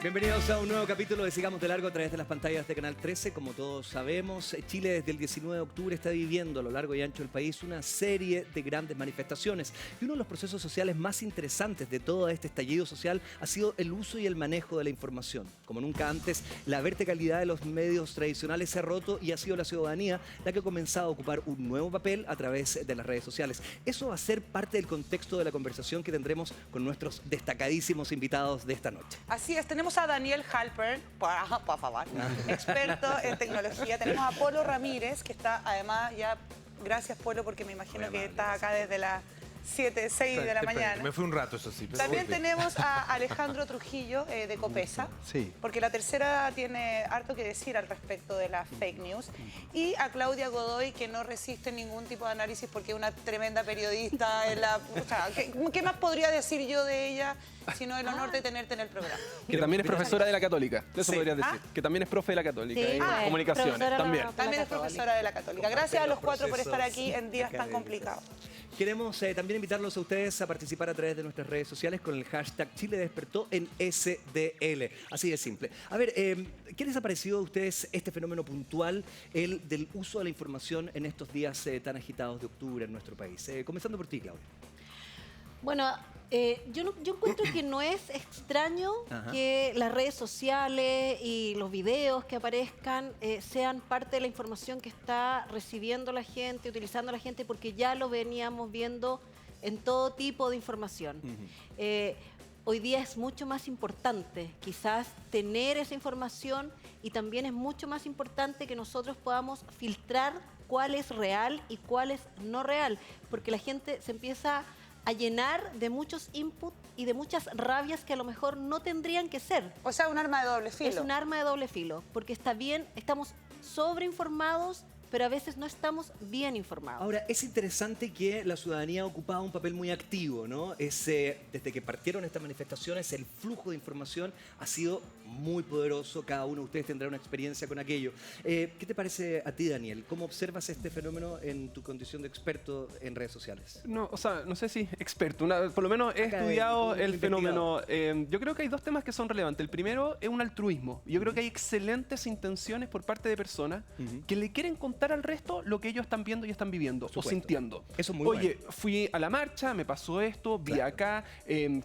Bienvenidos a un nuevo capítulo de Sigamos de Largo a través de las pantallas de Canal 13. Como todos sabemos, Chile desde el 19 de octubre está viviendo a lo largo y ancho del país una serie de grandes manifestaciones. Y uno de los procesos sociales más interesantes de todo este estallido social ha sido el uso y el manejo de la información. Como nunca antes, la verticalidad de los medios tradicionales se ha roto y ha sido la ciudadanía la que ha comenzado a ocupar un nuevo papel a través de las redes sociales. Eso va a ser parte del contexto de la conversación que tendremos con nuestros destacadísimos invitados de esta noche. Así es, tenemos a Daniel Halpern, por favor, experto en tecnología. Tenemos a Polo Ramírez, que está además ya, gracias Polo, porque me imagino que está acá desde las 7, 6 de la mañana. Me fui un rato, eso sí. También tenemos a Alejandro Trujillo de Copesa, sí, porque la tercera tiene harto que decir al respecto de las fake news. Y a Claudia Godoy, que no resiste ningún tipo de análisis porque es una tremenda periodista. O sea, ¿qué más podría decir yo de ella? Sino el honor de tenerte en el programa. Que también es profesora de la Católica, eso Sí. podrías decir. Que también es profe de la Católica, Sí, en comunicaciones, profesora también. También es profesora de la Católica. Gracias a los cuatro por estar aquí en días tan complicados. Queremos también invitarlos a ustedes a participar a través de nuestras redes sociales con el hashtag Chile Despertó en SDL. Así de simple. A ver, ¿qué les ha parecido a ustedes este fenómeno puntual, el del uso de la información en estos días tan agitados de octubre en nuestro país? Comenzando por ti, Claudia. Bueno, yo encuentro que no es extraño Ajá. que las redes sociales y los videos que aparezcan sean parte de la información que está recibiendo la gente, utilizando la gente, porque ya lo veníamos viendo en todo tipo de información. Hoy día es mucho más importante quizás tener esa información y también es mucho más importante que nosotros podamos filtrar cuál es real y cuál es no real, porque la gente se empieza a llenar de muchos inputs y de muchas rabias que a lo mejor no tendrían que ser. O sea, un arma de doble filo. Es un arma de doble filo, porque está bien, estamos sobreinformados, pero a veces no estamos bien informados. Ahora, es interesante que la ciudadanía ha ocupado un papel muy activo, ¿no? Desde que partieron estas manifestaciones, el flujo de información ha sido muy poderoso. Cada uno de ustedes tendrá una experiencia con aquello. ¿Qué te parece a ti, Daniel? ¿Cómo observas este fenómeno en tu condición de experto en redes sociales? No, o sea, no sé si experto, por lo menos he Académico, estudiado el investigado. fenómeno. Yo creo que hay dos temas que son relevantes. El primero es un altruismo. Yo creo que hay excelentes intenciones por parte de personas que le quieren contar al resto lo que ellos están viendo y están viviendo o sintiendo. Eso es muy Oye, bueno. fui a la marcha, me pasó esto, vi Claro. acá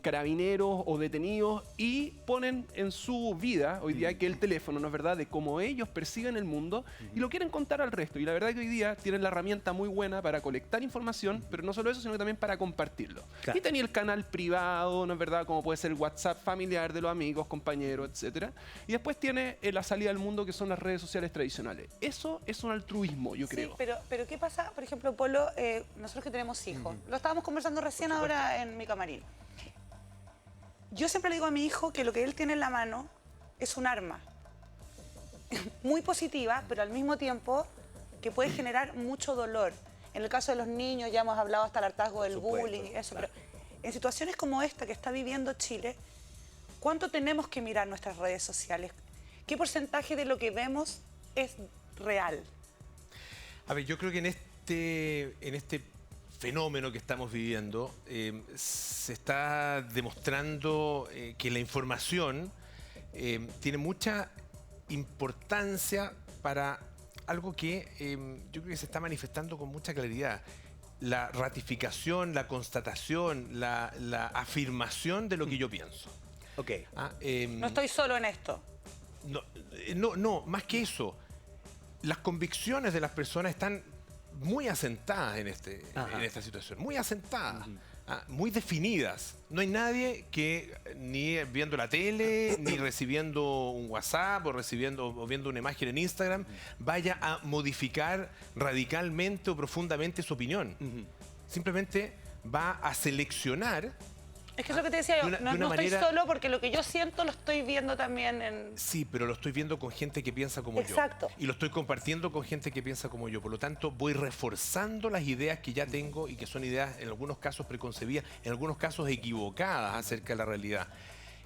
carabineros o detenidos y ponen en su vida hoy día que el teléfono, ¿no es verdad?, de cómo ellos perciben el mundo y lo quieren contar al resto. Y la verdad es que hoy día tienen la herramienta muy buena para colectar información, pero no solo eso, sino que también para compartirlo. Claro. Y tenía el canal privado, ¿no es verdad?, como puede ser el WhatsApp familiar de los amigos, compañeros, etcétera. Y después tiene la salida al mundo, que son las redes sociales tradicionales. Eso es un altruismo, yo creo. Sí, pero ¿qué pasa? Por ejemplo, Polo, nosotros que tenemos hijos, lo estábamos conversando recién ahora en mi camarín. Yo siempre le digo a mi hijo que lo que él tiene en la mano es un arma muy positiva, pero al mismo tiempo que puede generar mucho dolor. En el caso de los niños ya hemos hablado hasta el hartazgo del bullying y eso, claro. pero en situaciones como esta que está viviendo Chile, ¿cuánto tenemos que mirar nuestras redes sociales? ¿Qué porcentaje de lo que vemos es real? A ver, yo creo que en este fenómeno que estamos viviendo se está demostrando que la información tiene mucha importancia para algo que yo creo que se está manifestando con mucha claridad. La ratificación, la constatación, la afirmación de lo que yo pienso. Ok. No estoy solo en esto. No, más que eso. Las convicciones de las personas están muy asentadas en esta situación, muy asentadas, muy definidas. No hay nadie que, ni viendo la tele, ni recibiendo un WhatsApp o viendo una imagen en Instagram, vaya a modificar radicalmente o profundamente su opinión. Simplemente va a seleccionar. Es que es lo que te decía yo, de no una estoy manera- solo porque lo que yo siento lo estoy viendo también en... Sí, pero lo estoy viendo con gente que piensa como Exacto. yo. Y lo estoy compartiendo con gente que piensa como yo. Por lo tanto, voy reforzando las ideas que ya tengo y que son ideas en algunos casos preconcebidas, en algunos casos equivocadas acerca de la realidad.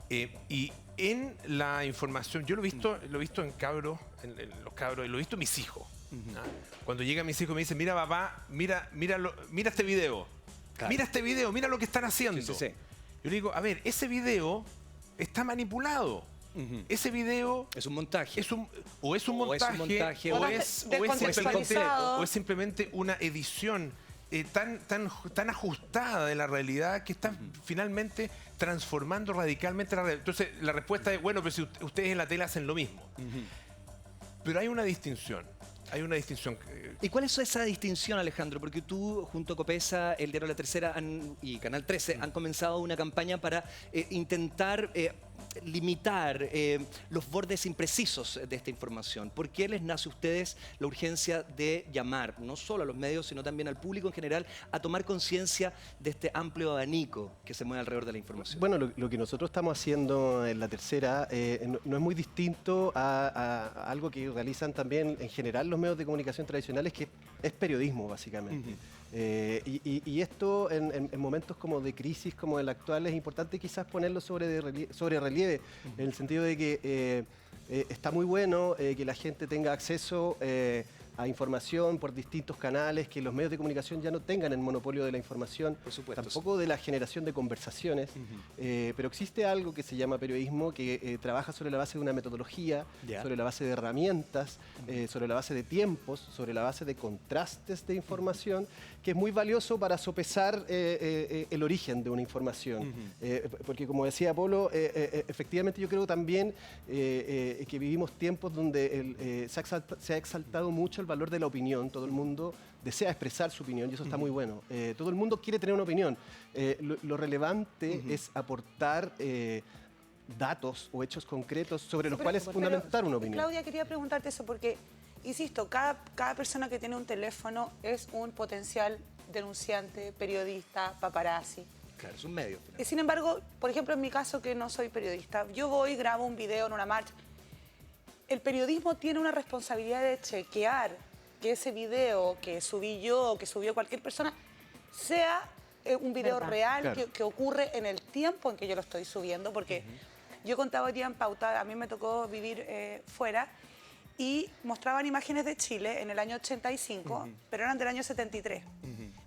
Y en la información, yo lo he visto en cabros, en los cabros, lo he visto en mis hijos. ¿Ah? Cuando llegan mis hijos me dicen, mira papá, mira este video. Claro. Mira este video, mira lo que están haciendo. Sí, sí, sí. Yo le digo, a ver, ese video está manipulado. ese video Es un montaje. es un montaje, o es simplemente una edición tan ajustada de la realidad que está finalmente transformando radicalmente la realidad. Entonces, la respuesta es, bueno, pero si ustedes en la tele hacen lo mismo. Pero hay una distinción. Hay una distinción. ¿Y cuál es esa distinción, Alejandro? Porque tú, junto a Copesa, el diario La Tercera y Canal 13 han comenzado una campaña para intentar limitar los bordes imprecisos de esta información. ¿Por qué les nace a ustedes la urgencia de llamar, no solo a los medios, sino también al público en general, a tomar conciencia de este amplio abanico que se mueve alrededor de la información? Bueno, lo que nosotros estamos haciendo en La Tercera no es muy distinto a algo que realizan también en general los medios de comunicación tradicionales, que es periodismo, básicamente. Y esto en momentos como de crisis como el actual es importante quizás ponerlo sobre relieve, en el sentido de que está muy bueno que la gente tenga acceso a información por distintos canales, que los medios de comunicación ya no tengan el monopolio de la información, por supuesto, tampoco de la generación de conversaciones, pero existe algo que se llama periodismo que trabaja sobre la base de una metodología, sobre la base de herramientas, sobre la base de tiempos, sobre la base de contrastes de información, que es muy valioso para sopesar el origen de una información. Porque como decía Polo, efectivamente yo creo también que vivimos tiempos donde se ha exaltado mucho el valor de la opinión. Todo el mundo desea expresar su opinión y eso está muy bueno. Todo el mundo quiere tener una opinión. Lo relevante es aportar datos o hechos concretos sobre los cuales fundamentar una opinión. Claudia, quería preguntarte eso porque, insisto, cada persona que tiene un teléfono es un potencial denunciante, periodista, paparazzi. Claro, es un medio. Sin embargo, por ejemplo, en mi caso, que no soy periodista, yo voy y grabo un video en una marcha. El periodismo tiene una responsabilidad de chequear que ese video que subí yo o que subió cualquier persona sea un video real, claro, que ocurre en el tiempo en que yo lo estoy subiendo, porque yo contaba hoy día en Pauta, a mí me tocó vivir fuera y mostraban imágenes de Chile en el año 85, pero eran del año 73.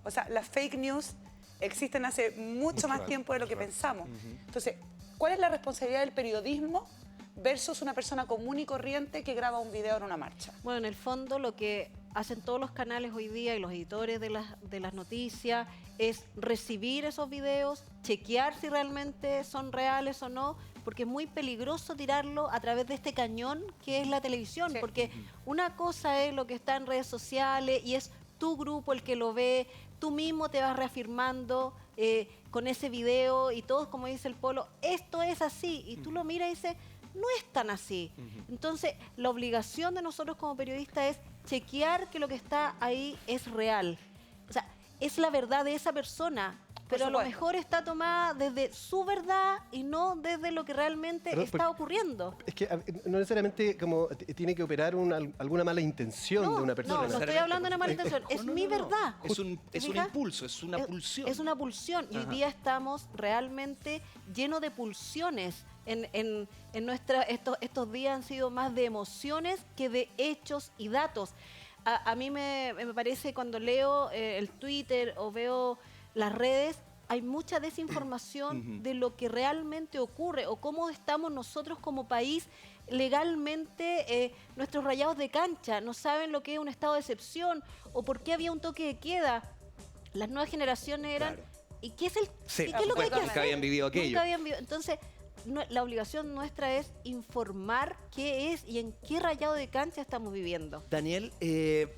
O sea, las fake news existen hace mucho más tiempo de lo que pensamos. Entonces, ¿cuál es la responsabilidad del periodismo versus una persona común y corriente que graba un video en una marcha? Bueno, en el fondo lo que hacen todos los canales hoy día y los editores de las noticias es recibir esos videos, chequear si realmente son reales o no, porque es muy peligroso tirarlo a través de este cañón que es la televisión, porque una cosa es lo que está en redes sociales y es tu grupo el que lo ve, tú mismo te vas reafirmando con ese video y todos, como dice el Polo, esto es así, y tú lo miras y dices, no es tan así. Entonces, la obligación de nosotros como periodistas es chequear que lo que está ahí es real. O sea, es la verdad de esa persona, pero a lo mejor está tomada desde su verdad y no desde lo que realmente está ocurriendo. Es que no necesariamente como tiene que operar alguna mala intención de una persona. No estoy hablando de una mala intención, es mi verdad. Es un impulso, es una pulsión. Es una pulsión y hoy día estamos realmente llenos de pulsiones. En estos días han sido más de emociones que de hechos y datos. A mí me parece, cuando leo el Twitter o veo las redes, hay mucha desinformación de lo que realmente ocurre o cómo estamos nosotros como país legalmente, nuestros rayados de cancha. No saben lo que es un estado de excepción o por qué había un toque de queda. Las nuevas generaciones eran... Claro. ¿Y qué es lo que hay que hacer? Nunca habían vivido aquello. Nunca habían vivido. Entonces, la obligación nuestra es informar qué es y en qué rayado de cancha estamos viviendo. Daniel,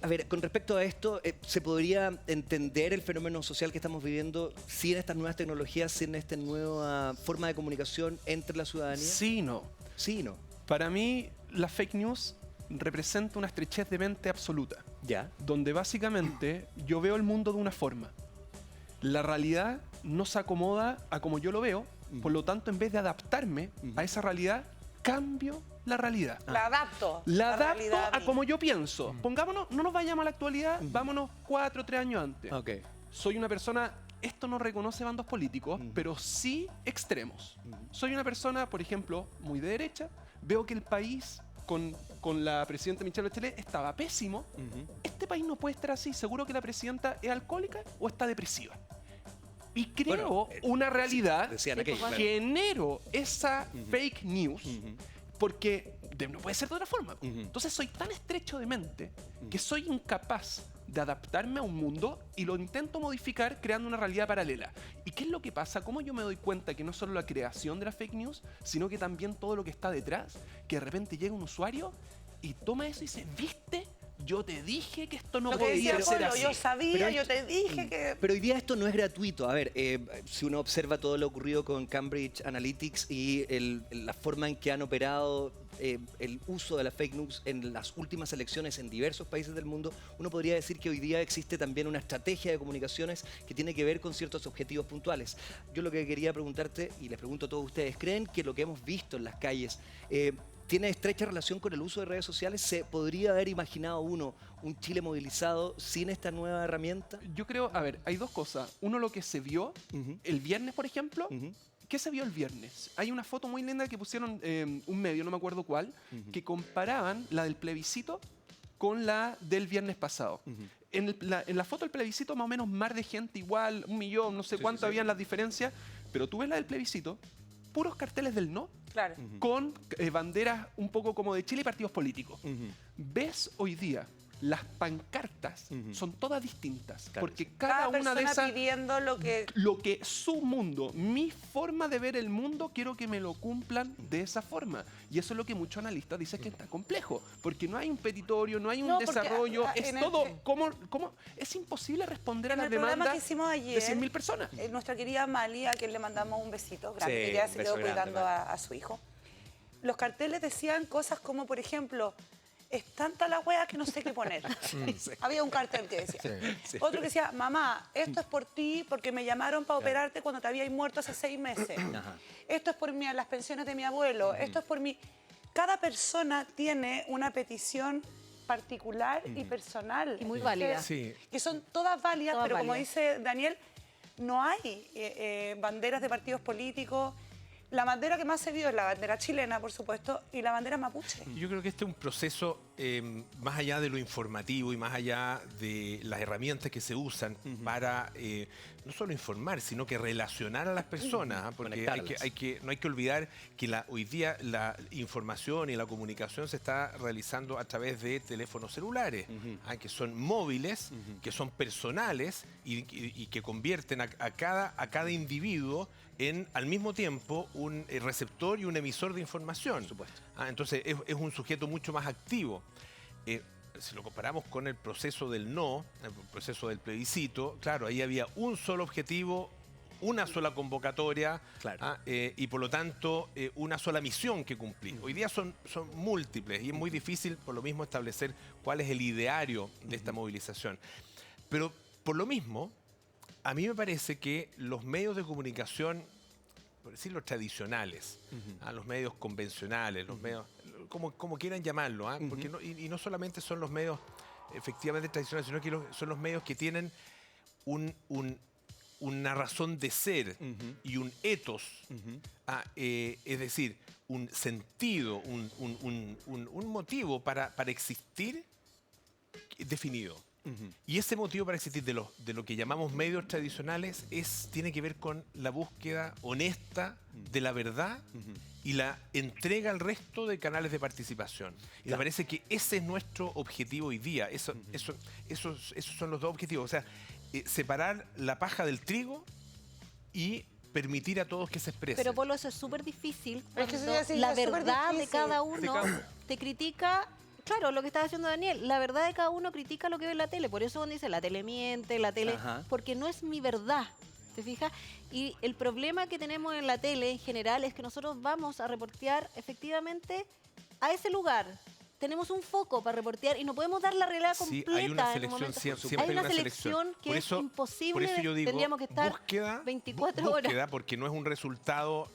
a ver, con respecto a esto, ¿se podría entender el fenómeno social que estamos viviendo sin estas nuevas tecnologías, sin esta nueva forma de comunicación entre la ciudadanía? Sí y no. Sí y no. Para mí, la fake news representa una estrechez de mente absoluta. Ya. Donde básicamente yo veo el mundo de una forma. La realidad no se acomoda a como yo lo veo. Por lo tanto, en vez de adaptarme a esa realidad, cambio la realidad. La adapto. La adapto a como yo pienso. Pongámonos, no nos vayamos a la actualidad, vámonos 4 o 3 años antes. Okay. Soy una persona, esto no reconoce bandos políticos, pero sí extremos. Soy una persona, por ejemplo, muy de derecha. Veo que el país, con la presidenta Michelle Bachelet, estaba pésimo. Este país no puede estar así. Seguro que la presidenta es alcohólica o está depresiva. Y creo una realidad, genero esa fake news porque no puede ser de otra forma. Entonces soy tan estrecho de mente que soy incapaz de adaptarme a un mundo y lo intento modificar creando una realidad paralela. ¿Y qué es lo que pasa? ¿Cómo yo me doy cuenta que no solo la creación de la fake news, sino que también todo lo que está detrás? Que de repente llega un usuario y toma eso y dice, ¿viste? Yo te dije que esto no Lo que podía decía ser Polo, así. yo sabía, Pero yo te dije que... Pero hoy día esto no es gratuito. A ver, si uno observa todo lo ocurrido con Cambridge Analytics y la forma en que han operado el uso de la fake news en las últimas elecciones en diversos países del mundo, uno podría decir que hoy día existe también una estrategia de comunicaciones que tiene que ver con ciertos objetivos puntuales. Yo lo que quería preguntarte, y les pregunto a todos ustedes, ¿creen que lo que hemos visto en las calles tiene estrecha relación con el uso de redes sociales? ¿Se podría haber imaginado uno un Chile movilizado sin esta nueva herramienta? Yo creo, a ver, hay dos cosas. Uno, lo que se vio el viernes, por ejemplo. ¿Qué se vio el viernes? Hay una foto muy linda que pusieron un medio, no me acuerdo cuál, que comparaban la del plebiscito con la del viernes pasado. En la foto del plebiscito, más o menos mar de gente igual, 1 millón, no sé cuánto habían las diferencias, pero tú ves la del plebiscito, puros carteles del no, Claro. con banderas un poco como de Chile y partidos políticos. Ves hoy día, las pancartas son todas distintas, Claro. porque Cada cada una de persona esas... pidiendo lo que... Lo que su mundo, mi forma de ver el mundo, quiero que me lo cumplan de esa forma. Y eso es lo que muchos analistas dicen que está complejo, porque no hay un petitorio, no hay un No, porque, desarrollo, es en todo es imposible responder a En las el programa demandas que hicimos de ayer, 100.000 personas. Nuestra querida Mali, a quien le mandamos un besito grande, Sí, que ya un se beso quedó grande, cuidando Mali. a su hijo. Los carteles decían cosas como, por ejemplo, es tanta la wea que no sé qué poner. Había un cartel que decía. Sí. Otro que decía, mamá, esto es por ti porque me llamaron para operarte cuando te habías muerto hace 6 meses. Ajá. Esto es por las pensiones de mi abuelo. Esto es por mi... Cada persona tiene una petición particular y personal. Y muy válida. Sí. Que son todas válidas, Todas pero como válidas. dice Daniel, no hay banderas de partidos políticos. La bandera que más se vio es la bandera chilena, por supuesto, y la bandera mapuche. Yo creo que este es un proceso más allá de lo informativo y más allá de las herramientas que se usan para no solo informar, sino que relacionar a las personas, ¿ah? Porque no hay que olvidar que hoy día la información y la comunicación se está realizando a través de teléfonos celulares, que son móviles, que son personales y que convierten a cada individuo en, al mismo tiempo, un receptor y un emisor de información. Por supuesto. Entonces es un sujeto mucho más activo. Si lo comparamos con el proceso del no, el proceso del plebiscito, claro, ahí había un solo objetivo, una sola convocatoria, Claro. y por lo tanto una sola misión que cumplir. Hoy día son múltiples y es muy difícil por lo mismo establecer cuál es el ideario de esta movilización. Pero por lo mismo, a mí me parece que los medios de comunicación, por decirlo, tradicionales, los medios convencionales, los medios, como quieran llamarlo, porque no solamente son los medios efectivamente tradicionales, sino que son los medios que tienen una razón de ser y un ethos, es decir, un sentido, un motivo para existir definido. Y ese motivo para existir de lo que llamamos medios tradicionales tiene que ver con la búsqueda honesta de la verdad y la entrega al resto de canales de participación. Y me parece que ese es nuestro objetivo hoy día. Esos son los dos objetivos. O sea, separar la paja del trigo y permitir a todos que se expresen. Pero Polo, eso es súper difícil. Es que eso cuando ya sí, la es súper verdad de difícil. cada uno te critica. Claro, lo que estaba diciendo Daniel, la verdad de cada uno critica lo que ve en la tele. Por eso uno dice, la tele miente, la tele... Ajá. Porque no es mi verdad, ¿te fijas? Y el problema que tenemos en la tele en general es que nosotros vamos a reportear efectivamente a ese lugar. Tenemos un foco para reportear y no podemos dar la realidad Sí, completa hay una en un selección, momento. siempre Hay una selección que Por es eso- imposible. Por eso yo digo, Tendríamos que estar búsqueda, 24 horas. búsqueda, porque no es un resultado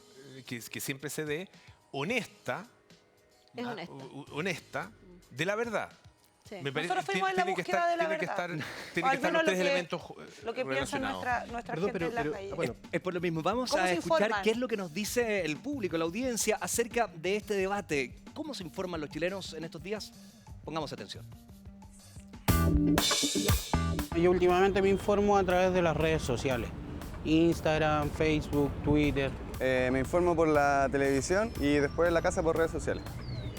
que siempre se dé, honesta, Es honesta. honesta, de la verdad. Sí. Me parece Nosotros fuimos en la tiene que búsqueda estar- de la tiene que verdad. estar- O tienen al que estar menos los tres elementos lo que piensa relacionados. nuestra Perdón, gente en las pero, calles. bueno, Es por lo mismo. Vamos ¿Cómo a se escuchar informan? qué es lo que nos dice el público, la audiencia, acerca de este debate. ¿Cómo se informan los chilenos en estos días? Pongamos atención. Yo últimamente me informo a través de las redes sociales, Instagram, Facebook, Twitter. Me informo por la televisión y después en la casa por redes sociales.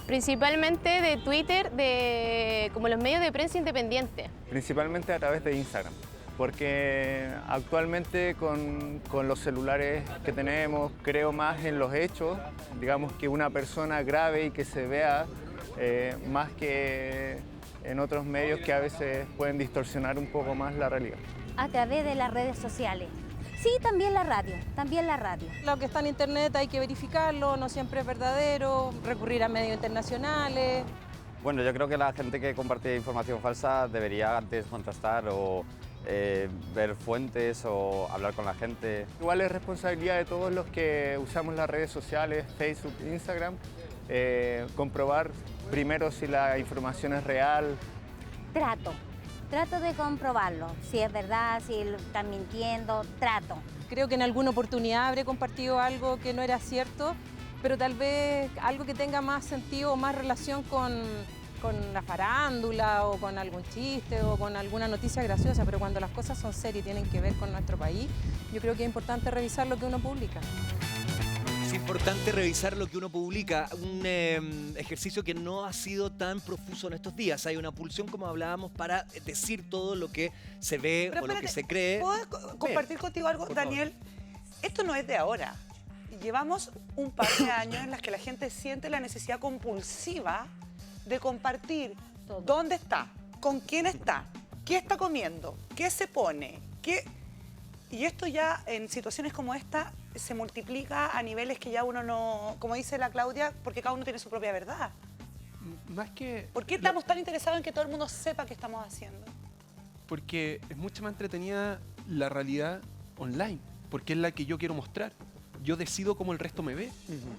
Principalmente de Twitter, como los medios de prensa independientes. Principalmente a través de Instagram, porque actualmente con los celulares que tenemos creo más en los hechos, digamos que una persona grave y que se vea más que en otros medios que a veces pueden distorsionar un poco más la realidad. A través de las redes sociales. Sí, también la radio, también la radio. Lo que está en internet hay que verificarlo, no siempre es verdadero, recurrir a medios internacionales. Bueno, yo creo que la gente que comparte información falsa debería antes contrastar o ver fuentes o hablar con la gente. Igual es responsabilidad de todos los que usamos las redes sociales, Facebook, Instagram, comprobar primero si la información es real. Trato de comprobarlo, si es verdad, si están mintiendo, trato. Creo que en alguna oportunidad habré compartido algo que no era cierto, pero tal vez algo que tenga más sentido o más relación con la farándula o con algún chiste o con alguna noticia graciosa, pero cuando las cosas son serias y tienen que ver con nuestro país, yo creo que es importante revisar lo que uno publica. Es importante revisar lo que uno publica, un ejercicio que no ha sido tan profuso en estos días. Hay una pulsión, como hablábamos, para decir todo lo que se ve o lo que se cree. ¿Puedo compartir contigo algo, Daniel? Esto no es de ahora. Llevamos un par de años en las que la gente siente la necesidad compulsiva de compartir dónde está, con quién está, qué está comiendo, qué se pone, qué... Y esto ya en situaciones como esta se multiplica a niveles que ya uno no, como dice la Claudia, porque cada uno tiene su propia verdad. Más que... ¿Por qué estamos tan interesados en que todo el mundo sepa qué estamos haciendo? Porque es mucho más entretenida la realidad online, porque es la que yo quiero mostrar. Yo decido cómo el resto me ve.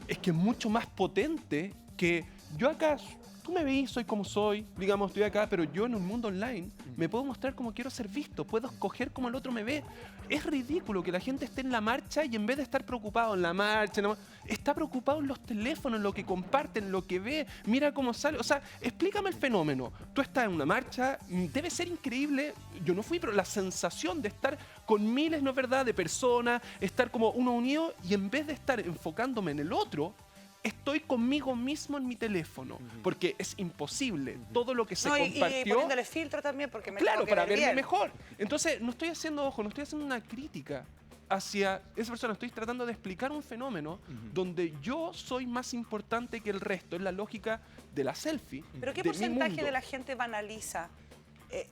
Es que es mucho más potente que yo acá... Tú me ves, soy como soy, digamos, estoy acá, pero yo en un mundo online me puedo mostrar como quiero ser visto, puedo escoger cómo el otro me ve. Es ridículo que la gente esté en la marcha y en vez de estar preocupado en la marcha, está preocupado en los teléfonos, en lo que comparten, en lo que ve, mira cómo sale. O sea, explícame el fenómeno. Tú estás en una marcha, debe ser increíble, yo no fui, pero la sensación de estar con miles, ¿no es verdad?, de personas, estar como uno unido y en vez de estar enfocándome en el otro, estoy conmigo mismo en mi teléfono, porque es imposible. Todo lo que se compartió... Y poniéndole filtro también, porque me claro, tengo que para ver verme bien. mejor. Entonces, no estoy haciendo una crítica hacia esa persona. Estoy tratando de explicar un fenómeno donde yo soy más importante que el resto. Es la lógica de la selfie. ¿Pero qué porcentaje de la gente banaliza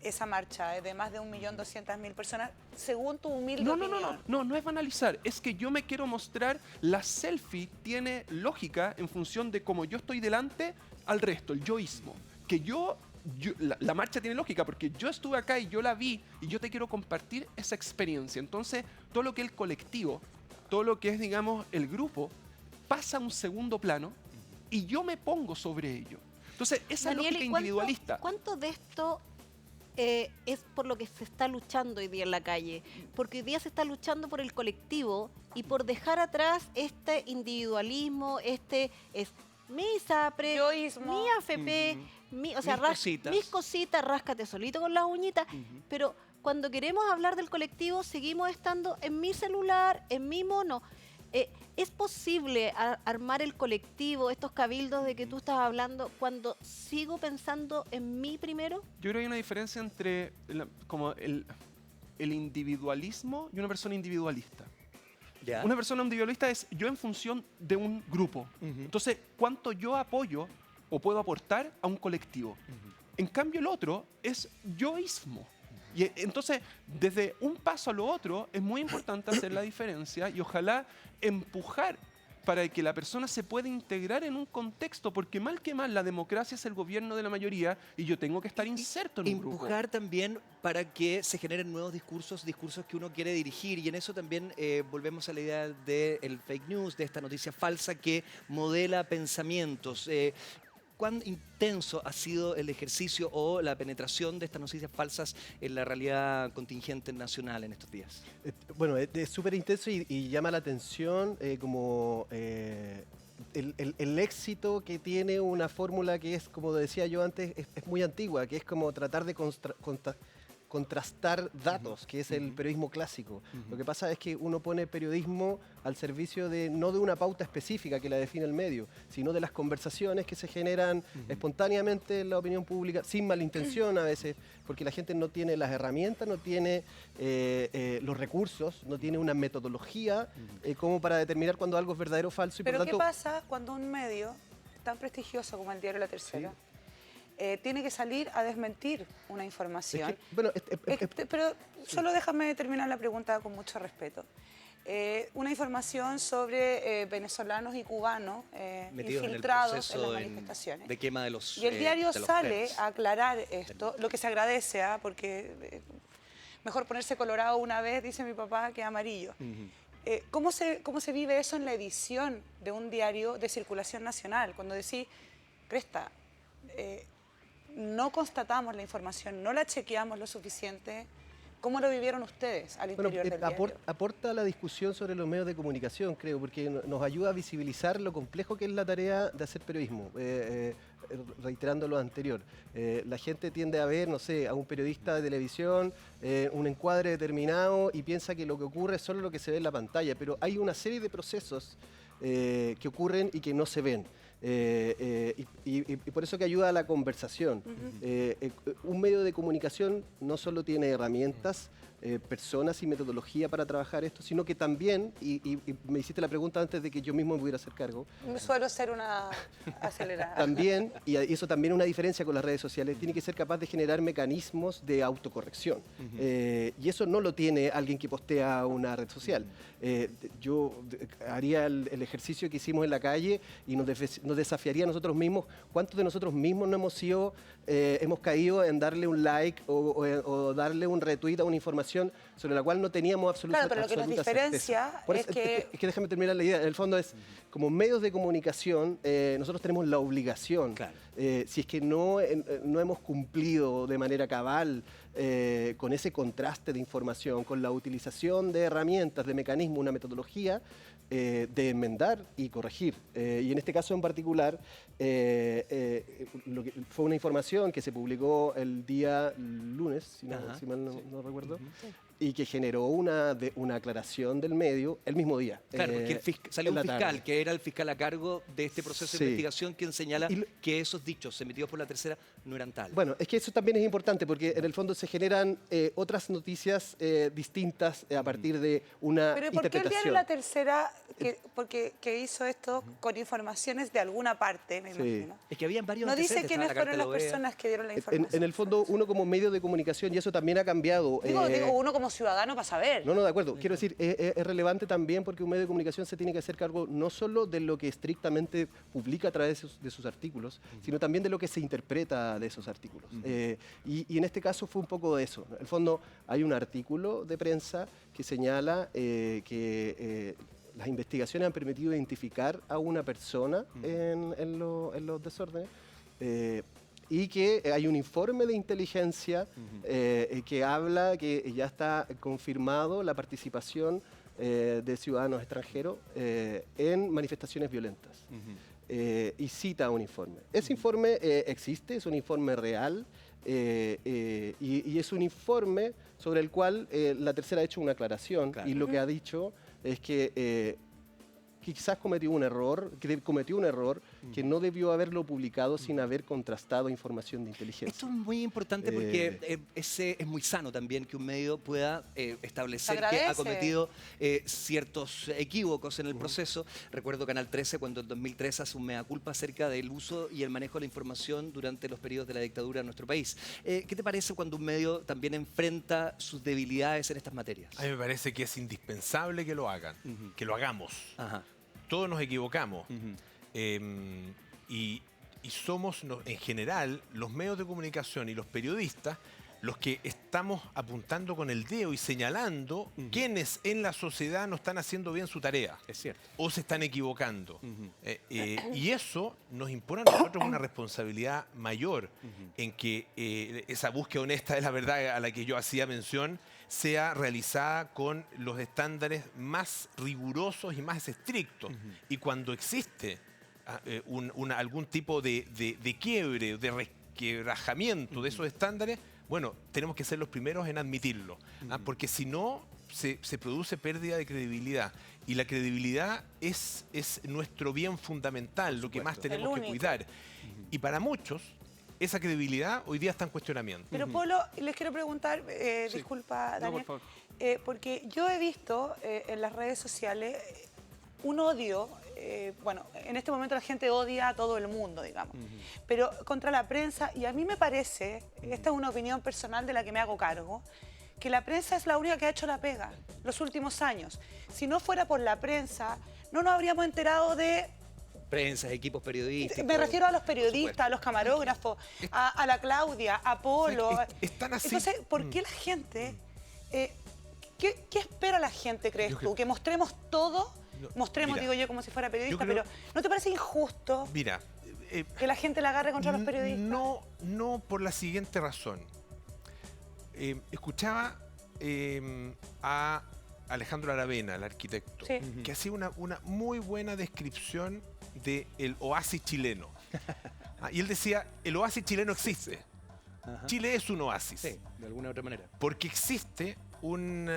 esa marcha de más de 1.200.000 personas, según tu humilde opinión? No es banalizar, es que yo me quiero mostrar, la selfie tiene lógica en función de cómo yo estoy delante al resto, el yoísmo. Que la marcha tiene lógica porque yo estuve acá y yo la vi y yo te quiero compartir esa experiencia. Entonces, todo lo que es el colectivo, todo lo que es, digamos, el grupo, pasa a un segundo plano y yo me pongo sobre ello. Entonces, esa Daniel, lógica individualista... ¿Cuánto de esto es por lo que se está luchando hoy día en la calle? Porque hoy día se está luchando por el colectivo y por dejar atrás este individualismo, este es mi ISAPRE, Yoísmo. mi AFP, mis cositas, ráscate solito con las uñitas, pero cuando queremos hablar del colectivo seguimos estando en mi celular, en mi mono. ¿Es posible armar el colectivo, estos cabildos de que tú estás hablando, cuando sigo pensando en mí primero? Yo creo que hay una diferencia entre el individualismo y una persona individualista. ¿Ya? Una persona individualista es yo en función de un grupo. Entonces, ¿cuánto yo apoyo o puedo aportar a un colectivo? En cambio, el otro es yoísmo. Y entonces, desde un paso a lo otro, es muy importante hacer la diferencia y ojalá empujar para que la persona se pueda integrar en un contexto, porque mal que mal la democracia es el gobierno de la mayoría y yo tengo que estar inserto en un grupo. Empujar también para que se generen nuevos discursos que uno quiere dirigir, y en eso también volvemos a la idea del fake news, de esta noticia falsa que modela pensamientos. ¿Cuán intenso ha sido el ejercicio o la penetración de estas noticias falsas en la realidad contingente nacional en estos días? Bueno, es súper intenso y llama la atención como el éxito que tiene una fórmula que es, como decía yo antes, es muy antigua, que es como tratar de contrastar datos, que es el periodismo clásico. Lo que pasa es que uno pone periodismo al servicio de no de una pauta específica que la define el medio, sino de las conversaciones que se generan espontáneamente en la opinión pública, sin mala intención a veces, porque la gente no tiene las herramientas, no tiene los recursos, no tiene una metodología como para determinar cuando algo es verdadero o falso. Y Pero por tanto, ¿qué pasa cuando un medio tan prestigioso como el diario La Tercera tiene que salir a desmentir una información? Es que, bueno, pero solo déjame terminar la pregunta con mucho respeto. Una información sobre venezolanos y cubanos infiltrados en las manifestaciones. De quema de los Y el diario sale ferries. a aclarar esto, lo que se agradece, porque mejor ponerse colorado una vez, dice mi papá, que amarillo. ¿Cómo se vive eso en la edición de un diario de circulación nacional? Cuando decís, Cresta, no constatamos la información, no la chequeamos lo suficiente. ¿Cómo lo vivieron ustedes al interior del diario? Aporta a la discusión sobre los medios de comunicación, creo, porque nos ayuda a visibilizar lo complejo que es la tarea de hacer periodismo. Reiterando lo anterior, la gente tiende a ver, no sé, a un periodista de televisión, un encuadre determinado y piensa que lo que ocurre es solo lo que se ve en la pantalla, pero hay una serie de procesos que ocurren y que no se ven. Y por eso que ayuda a la conversación. Un medio de comunicación no solo tiene herramientas, personas y metodología para trabajar esto, sino que también, y me hiciste la pregunta antes de que yo mismo me pudiera hacer cargo. Suelo ser una acelerada. También, y eso también es una diferencia con las redes sociales, tiene que ser capaz de generar mecanismos de autocorrección. Y eso no lo tiene alguien que postea una red social. Yo haría el ejercicio que hicimos en la calle y nos desafiaría a nosotros mismos. ¿Cuántos de nosotros mismos no hemos caído en darle un like o darle un retweet a una información sobre la cual no teníamos absoluta Claro, pero lo que nos diferencia es que... Es que déjame terminar la idea. En el fondo es, como medios de comunicación, nosotros tenemos la obligación, si es que no hemos cumplido de manera cabal con ese contraste de información, con la utilización de herramientas, de mecanismos, una metodología, de enmendar y corregir. Y en este caso en particular, fue una información que se publicó el día lunes, si mal no recuerdo, y que generó una aclaración del medio el mismo día. Claro, porque salió un fiscal, que era el fiscal a cargo de este proceso de investigación, quien señala que esos dichos emitidos por La Tercera no eran tales. Bueno, es que eso también es importante, porque en el fondo se generan otras noticias distintas a partir de una Pero interpretación. ¿por qué el diario La Tercera que hizo esto con informaciones de alguna parte, me imagino? Es que habían varios No dice antecedentes, quiénes estaba la fueron las carta de la OEA. personas que dieron la información. En el fondo, uno como medio de comunicación, y eso también ha cambiado. Digo, uno como ciudadano para saber. No, de acuerdo. Quiero decir, es relevante también porque un medio de comunicación se tiene que hacer cargo no solo de lo que estrictamente publica a través de sus artículos, sino también de lo que se interpreta de esos artículos. Y en este caso fue un poco de eso. En el fondo, hay un artículo de prensa que señala que las investigaciones han permitido identificar a una persona en los desórdenes. Y que hay un informe de inteligencia que habla que ya está confirmado la participación de ciudadanos extranjeros en manifestaciones violentas. Y cita un informe. Ese informe existe, es un informe real y es un informe sobre el cual La Tercera ha hecho una aclaración y lo que ha dicho es que quizás cometió un error que no debió haberlo publicado sin haber contrastado información de inteligencia. Esto es muy importante porque es muy sano también que un medio pueda establecer que ha cometido ciertos equívocos en el proceso. Recuerdo Canal 13 cuando en 2003 hace un mea culpa acerca del uso y el manejo de la información durante los periodos de la dictadura en nuestro país. ¿Qué te parece cuando un medio también enfrenta sus debilidades en estas materias? A mí me parece que es indispensable que lo hagan, que lo hagamos. Todos nos equivocamos. Y somos, en general, los medios de comunicación y los periodistas los que estamos apuntando con el dedo y señalando quienes en la sociedad no están haciendo bien su tarea. Es cierto. O se están equivocando. Y eso nos impone a nosotros una responsabilidad mayor en que esa búsqueda honesta de la verdad a la que yo hacía mención sea realizada con los estándares más rigurosos y más estrictos. Y cuando existe algún tipo de quiebre, de resquebrajamiento de esos estándares, Bueno, tenemos que ser los primeros en admitirlo, porque si no, se produce pérdida de credibilidad. Y la credibilidad es nuestro bien fundamental, lo que más tenemos que cuidar. Y para muchos, esa credibilidad hoy día está en cuestionamiento. Pero Polo, les quiero preguntar, disculpa Daniel, por favor. porque yo he visto en las redes sociales un odio, bueno, en este momento la gente odia a todo el mundo, digamos, pero contra la prensa, y a mí me parece, esta es una opinión personal de la que me hago cargo, que la prensa es la única que ha hecho la pega los últimos años. Si no fuera por la prensa, no nos habríamos enterado de... Prensa, equipos periodísticos. Me refiero a los periodistas, a los camarógrafos, a la Claudia, a Polo. Están así. Entonces, ¿por qué la gente... ¿qué espera la gente, crees tú? ¿Que mostremos todo? Mostremos, digo yo, como si fuera periodista, pero ¿no te parece injusto que la gente la agarre contra los periodistas? No por la siguiente razón. Escuchaba a Alejandro Aravena, el arquitecto, que hacía una muy buena descripción del oasis chileno. Y él decía, el oasis chileno existe. Chile es un oasis. Sí, de alguna u otra manera. Porque existe un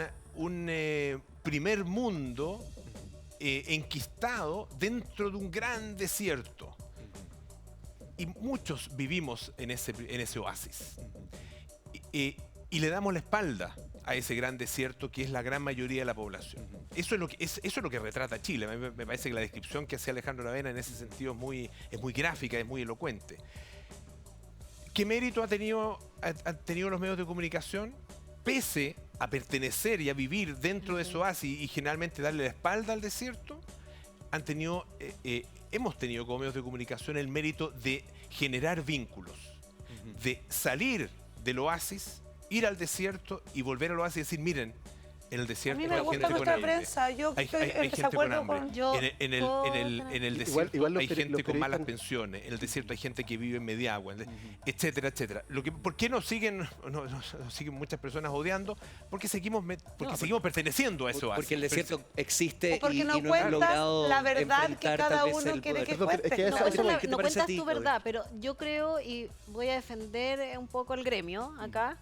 primer mundo enquistado dentro de un gran desierto. Y muchos vivimos en ese oasis. Y le damos la espalda a ese gran desierto que es la gran mayoría de la población. Eso es lo que retrata Chile. A mí me parece que la descripción que hacía Alejandro Aravena en ese sentido es muy gráfica, es muy elocuente. ¿Qué mérito han tenido los medios de comunicación? Pese a pertenecer y a vivir dentro de ese oasis y generalmente darle la espalda al desierto, hemos tenido como medios de comunicación el mérito de generar vínculos, de salir del oasis, ir al desierto y volver al oasis y decir, miren, en el desierto a mí me gusta nuestra prensa, yo estoy en desacuerdo con... En el desierto hay gente con malas pensiones, en el desierto hay gente que vive en media agua, etcétera, etcétera. ¿Por qué nos siguen muchas personas odiando? Porque seguimos perteneciendo a ese oasis. Porque el desierto existe o porque y no no cuentas hemos logrado la verdad que cada uno quiere que cuentes. No cuentas tu verdad, pero yo creo, y voy a defender un poco el gremio acá,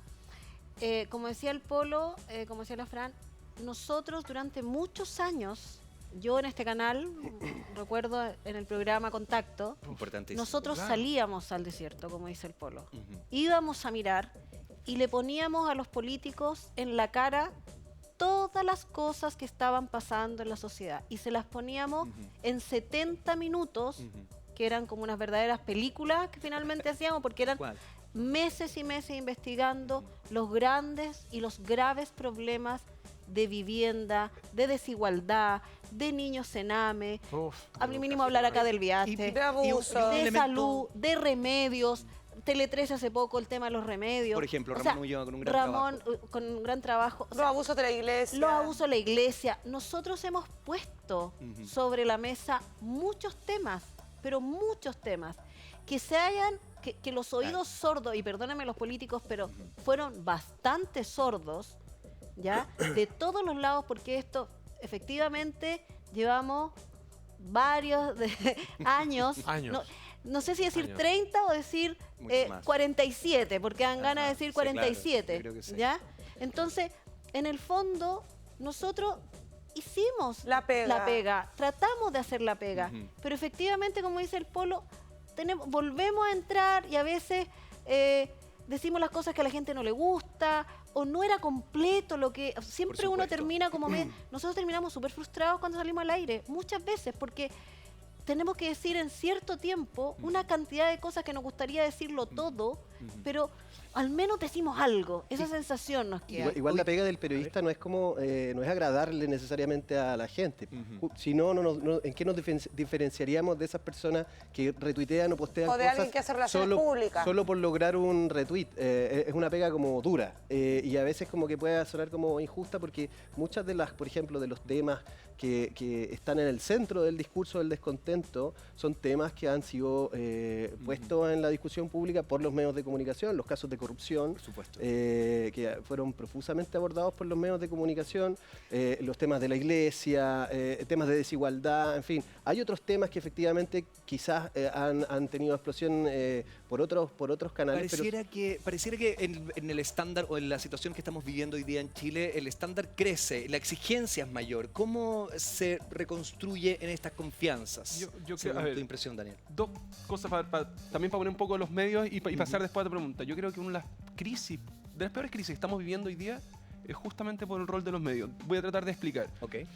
como decía el Polo, como decía la Fran, nosotros durante muchos años, yo en este canal, recuerdo en el programa Contacto, nosotros salíamos al desierto, como dice el Polo. Íbamos a mirar y le poníamos a los políticos en la cara todas las cosas que estaban pasando en la sociedad y se las poníamos en 70 minutos, que eran como unas verdaderas películas que finalmente hacíamos, porque eran... meses y meses investigando los grandes y los graves problemas de vivienda, de desigualdad, de niños en AME, a mí mínimo hablar acá del viaje, de abuso, de salud, de remedios. Tele 13 hace poco el tema de los remedios. Por ejemplo, Ramón Ulloa con un gran trabajo. Con un gran trabajo. Los abusos de la iglesia. Los abusos de la iglesia. Nosotros hemos puesto sobre la mesa muchos temas, pero muchos temas, que los oídos sordos, y perdónenme los políticos, pero fueron bastante sordos, ¿ya? De todos los lados, porque esto, efectivamente, llevamos varios años. No sé si decir 30 o decir 47, porque dan ganas de decir 47, claro, ¿ya? Entonces, en el fondo, nosotros hicimos la pega, tratamos de hacer la pega, pero efectivamente, como dice el Polo, volvemos a entrar y a veces decimos las cosas que a la gente no le gusta o no era completo lo que... Siempre uno termina como... Nosotros terminamos súper frustrados cuando salimos al aire, muchas veces, porque tenemos que decir en cierto tiempo una cantidad de cosas que nos gustaría decirlo todo, pero al menos decimos algo. Esa sensación nos queda. Igual la pega del periodista no es como no es agradarle necesariamente a la gente. Si no, ¿en qué nos diferenciaríamos de esas personas que retuitean o postean cosas? O de alguien que hace relaciones públicas. Solo por lograr un retweet. Es una pega como dura. Y a veces como que puede sonar como injusta porque muchas de las, por ejemplo, de los temas que están en el centro del discurso del descontento son temas que han sido puestos en la discusión pública por los medios de comunicación, los casos de corrupción, Por supuesto. que fueron profusamente abordados por los medios de comunicación, los temas de la iglesia, temas de desigualdad, en fin. Hay otros temas que efectivamente quizás han tenido explosión por otros canales. Pareciera que en el estándar o en la situación que estamos viviendo hoy día en Chile, el estándar crece, la exigencia es mayor. ¿Cómo se reconstruye en estas confianzas? Yo según creo, tu impresión, Daniel. Dos cosas también para poner un poco los medios y pasar después a tu pregunta. Yo creo que una de las crisis, de las peores crisis que estamos viviendo hoy día, es justamente por el rol de los medios. Voy a tratar de explicar. Okay.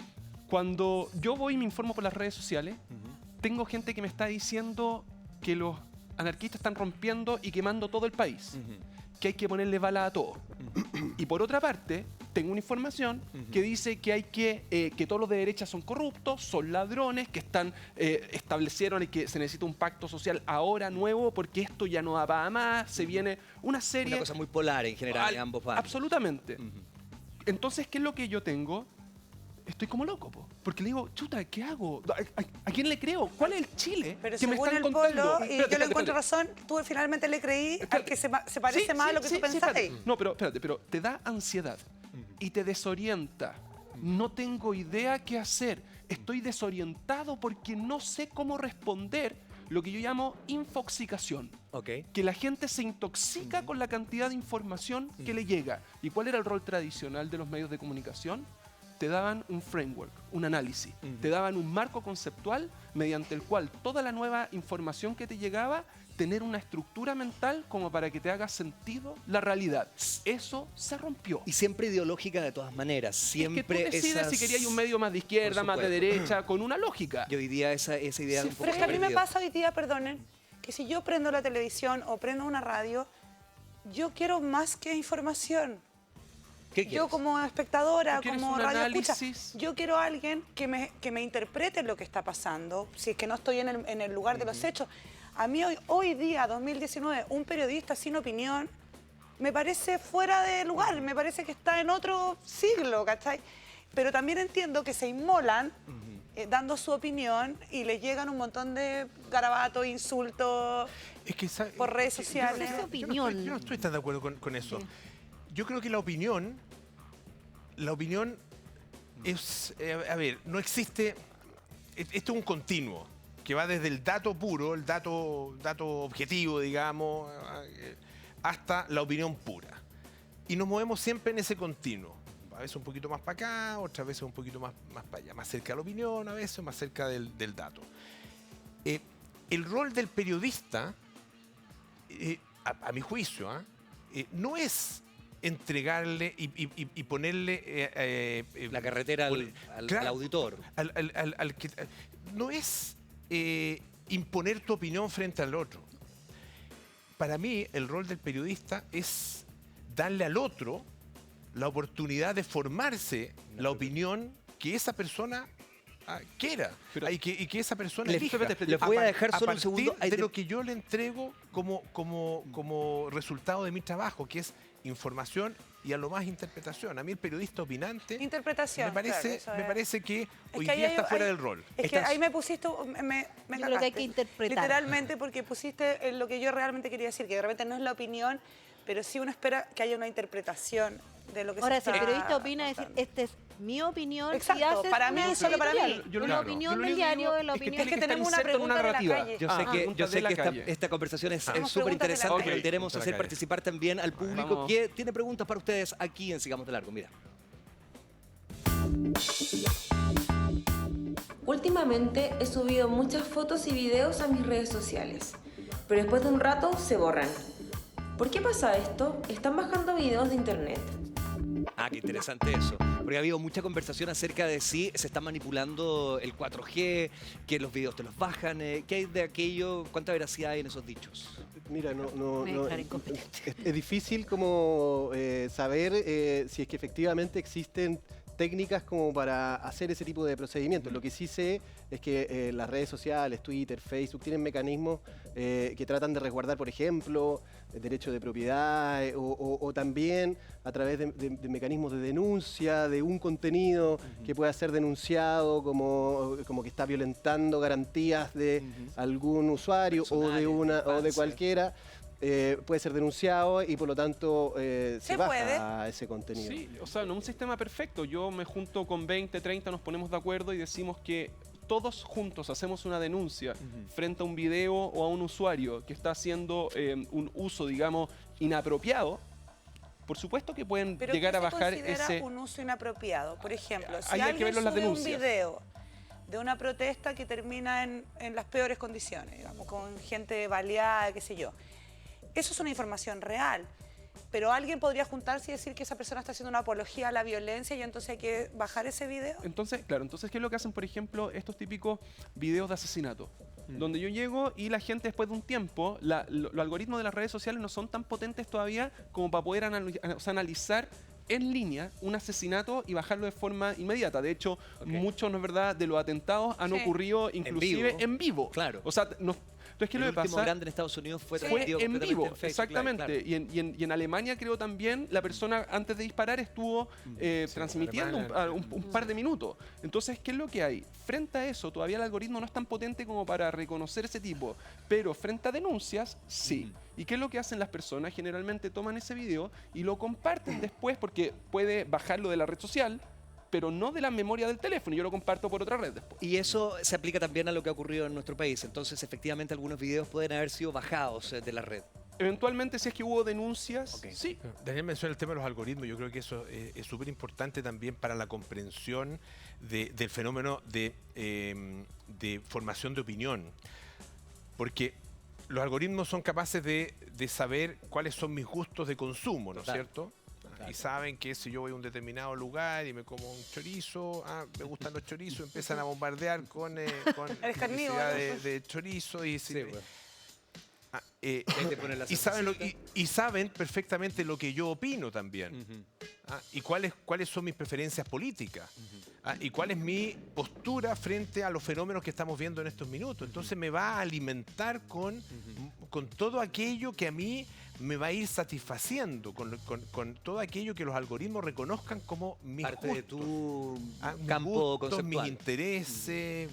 Cuando yo voy y me informo por las redes sociales, tengo gente que me está diciendo que los anarquistas están rompiendo y quemando todo el país, que hay que ponerle bala a todo. Y por otra parte, tengo una información que dice que hay que todos los de derecha son corruptos, son ladrones, que establecieron y que se necesita un pacto social ahora nuevo porque esto ya no da para más, se viene una serie... Una cosa muy polar en general en ambos bandos. Absolutamente. Entonces, ¿qué es lo que yo tengo? Estoy como loco, porque le digo, chuta, ¿qué hago? ¿A quién le creo? ¿Cuál es el Chile Pero que me según están el contando? Polo, y yo le encuentro razón, tú finalmente le creí al que se parece más a lo que tú pensaste. No, pero espérate, pero te da ansiedad y te desorienta. No tengo idea qué hacer. Estoy desorientado porque no sé cómo responder lo que yo llamo infoxicación. Okay. Que la gente se intoxica con la cantidad de información que le llega. ¿Y cuál era el rol tradicional de los medios de comunicación? Te daban un framework, un análisis, te daban un marco conceptual mediante el cual toda la nueva información que te llegaba, tener una estructura mental como para que te haga sentido la realidad. Eso se rompió. Y siempre ideológica de todas maneras. Siempre es que tú decides si querías un medio más de izquierda, más de derecha, con una lógica. Y hoy día esa idea un poco... Pero es que a mí me pasa hoy día, perdonen, que si yo prendo la televisión o prendo una radio, yo quiero más que información. ¿Qué quieres? Yo como espectadora, como radio escucha, análisis? yo quiero a alguien que me interprete lo que está pasando, si es que no estoy en el lugar de los hechos. A mí hoy día, 2019, un periodista sin opinión me parece fuera de lugar, me parece que está en otro siglo, ¿cachai? Pero también entiendo que se inmolan dando su opinión y les llegan un montón de garabatos, insultos por redes sociales. Yo no estoy tan de acuerdo con eso. Yo creo que la opinión es, a ver, no existe, esto es un continuo, que va desde el dato puro, el dato objetivo, digamos, hasta la opinión pura. Y nos movemos siempre en ese continuo. A veces un poquito más para acá, otras veces un poquito más para allá, más cerca de la opinión, a veces más cerca del dato. El rol del periodista, a mi juicio, no es entregarle y ponerle... la carretera al auditor. No es imponer tu opinión frente al otro. Para mí, el rol del periodista es darle al otro la oportunidad de formarse la opinión que esa persona quiera y que esa persona elija. Les voy a dejar solo un segundo. De lo que yo le entrego como resultado de mi trabajo, que es información y a lo más interpretación. A mí el periodista opinante interpretación, me parece que hoy día está fuera del rol. Es que ahí me pusiste, me yo creo que hay que interpretar. Literalmente, porque pusiste lo que yo realmente quería decir, que de repente no es la opinión, pero sí uno espera que haya una interpretación de lo que ahora, se está... si el periodista opina, decir, esta es mi opinión. Exacto, y haces para mí, solo para mí. La opinión del diario es la opinión. Es que tenemos una pregunta de la calle. Yo sé que esta conversación es súper interesante, pero queremos hacer participar también al público que tiene preguntas para ustedes aquí en Sigamos de Largo. Mira. Últimamente he subido muchas fotos y videos a mis redes sociales, pero después de un rato se borran. ¿Por qué pasa esto? ¿Están bajando videos de internet? Qué interesante eso. Porque ha habido mucha conversación acerca de si se está manipulando el 4G, que los videos te los bajan. ¿Qué hay de aquello? ¿Cuánta veracidad hay en esos dichos? Mira, es difícil como saber si es que efectivamente existen técnicas como para hacer ese tipo de procedimientos. Lo que sí sé es que las redes sociales, Twitter, Facebook, tienen mecanismos que tratan de resguardar, por ejemplo, el derecho de propiedad o también a través de mecanismos de denuncia de un contenido que pueda ser denunciado como que está violentando garantías de algún usuario o de cualquiera. Puede ser denunciado y por lo tanto se baja ese contenido. Sí, o sea, no un sistema perfecto. Yo me junto con 20, 30, nos ponemos de acuerdo y decimos que todos juntos hacemos una denuncia frente a un video o a un usuario que está haciendo un uso, digamos, inapropiado. Por supuesto que pueden llegar a bajar ese... ¿Pero qué se considera un uso inapropiado? Por ejemplo, si hay que alguien ver las sube un denuncias. video de una protesta que termina en las peores condiciones, digamos, con gente baleada, qué sé yo. Eso es una información real, pero alguien podría juntarse y decir que esa persona está haciendo una apología a la violencia y entonces hay que bajar ese video. Entonces, claro, ¿qué es lo que hacen, por ejemplo, estos típicos videos de asesinato? Donde yo llego y la gente después de un tiempo, los algoritmos de las redes sociales no son tan potentes todavía como para poder analizar en línea un asesinato y bajarlo de forma inmediata. De hecho, muchos, ¿no es verdad?, de los atentados han ocurrido inclusive en vivo. Claro. O sea, entonces, ¿qué es lo que pasa? El último grande en Estados Unidos fue en vivo, Facebook, exactamente. Claro. Y en Alemania creo también la persona antes de disparar estuvo transmitiendo un par de minutos. Entonces, ¿qué es lo que hay? Frente a eso, todavía el algoritmo no es tan potente como para reconocer ese tipo, pero frente a denuncias, sí. ¿Y qué es lo que hacen las personas? Generalmente toman ese video y lo comparten después porque puede bajarlo de la red social, pero no de la memoria del teléfono. Yo lo comparto por otra red después. Y eso se aplica también a lo que ha ocurrido en nuestro país. Entonces, efectivamente, algunos videos pueden haber sido bajados de la red. Eventualmente, si es que hubo denuncias, sí. Daniel menciona el tema de los algoritmos. Yo creo que eso es súper importante también para la comprensión del fenómeno de formación de opinión. Porque los algoritmos son capaces de saber cuáles son mis gustos de consumo, ¿no es cierto? Y saben que si yo voy a un determinado lugar y me como un chorizo, me gustan los chorizos, empiezan a bombardear con publicidad de chorizo y y saben perfectamente lo que yo opino también. Y cuáles son mis preferencias políticas. Y cuál es mi postura frente a los fenómenos que estamos viendo en estos minutos. Entonces me va a alimentar con todo aquello que a mí me va a ir satisfaciendo, con todo aquello que los algoritmos reconozcan como mis parte gustos, de tu campo conceptual, mis intereses.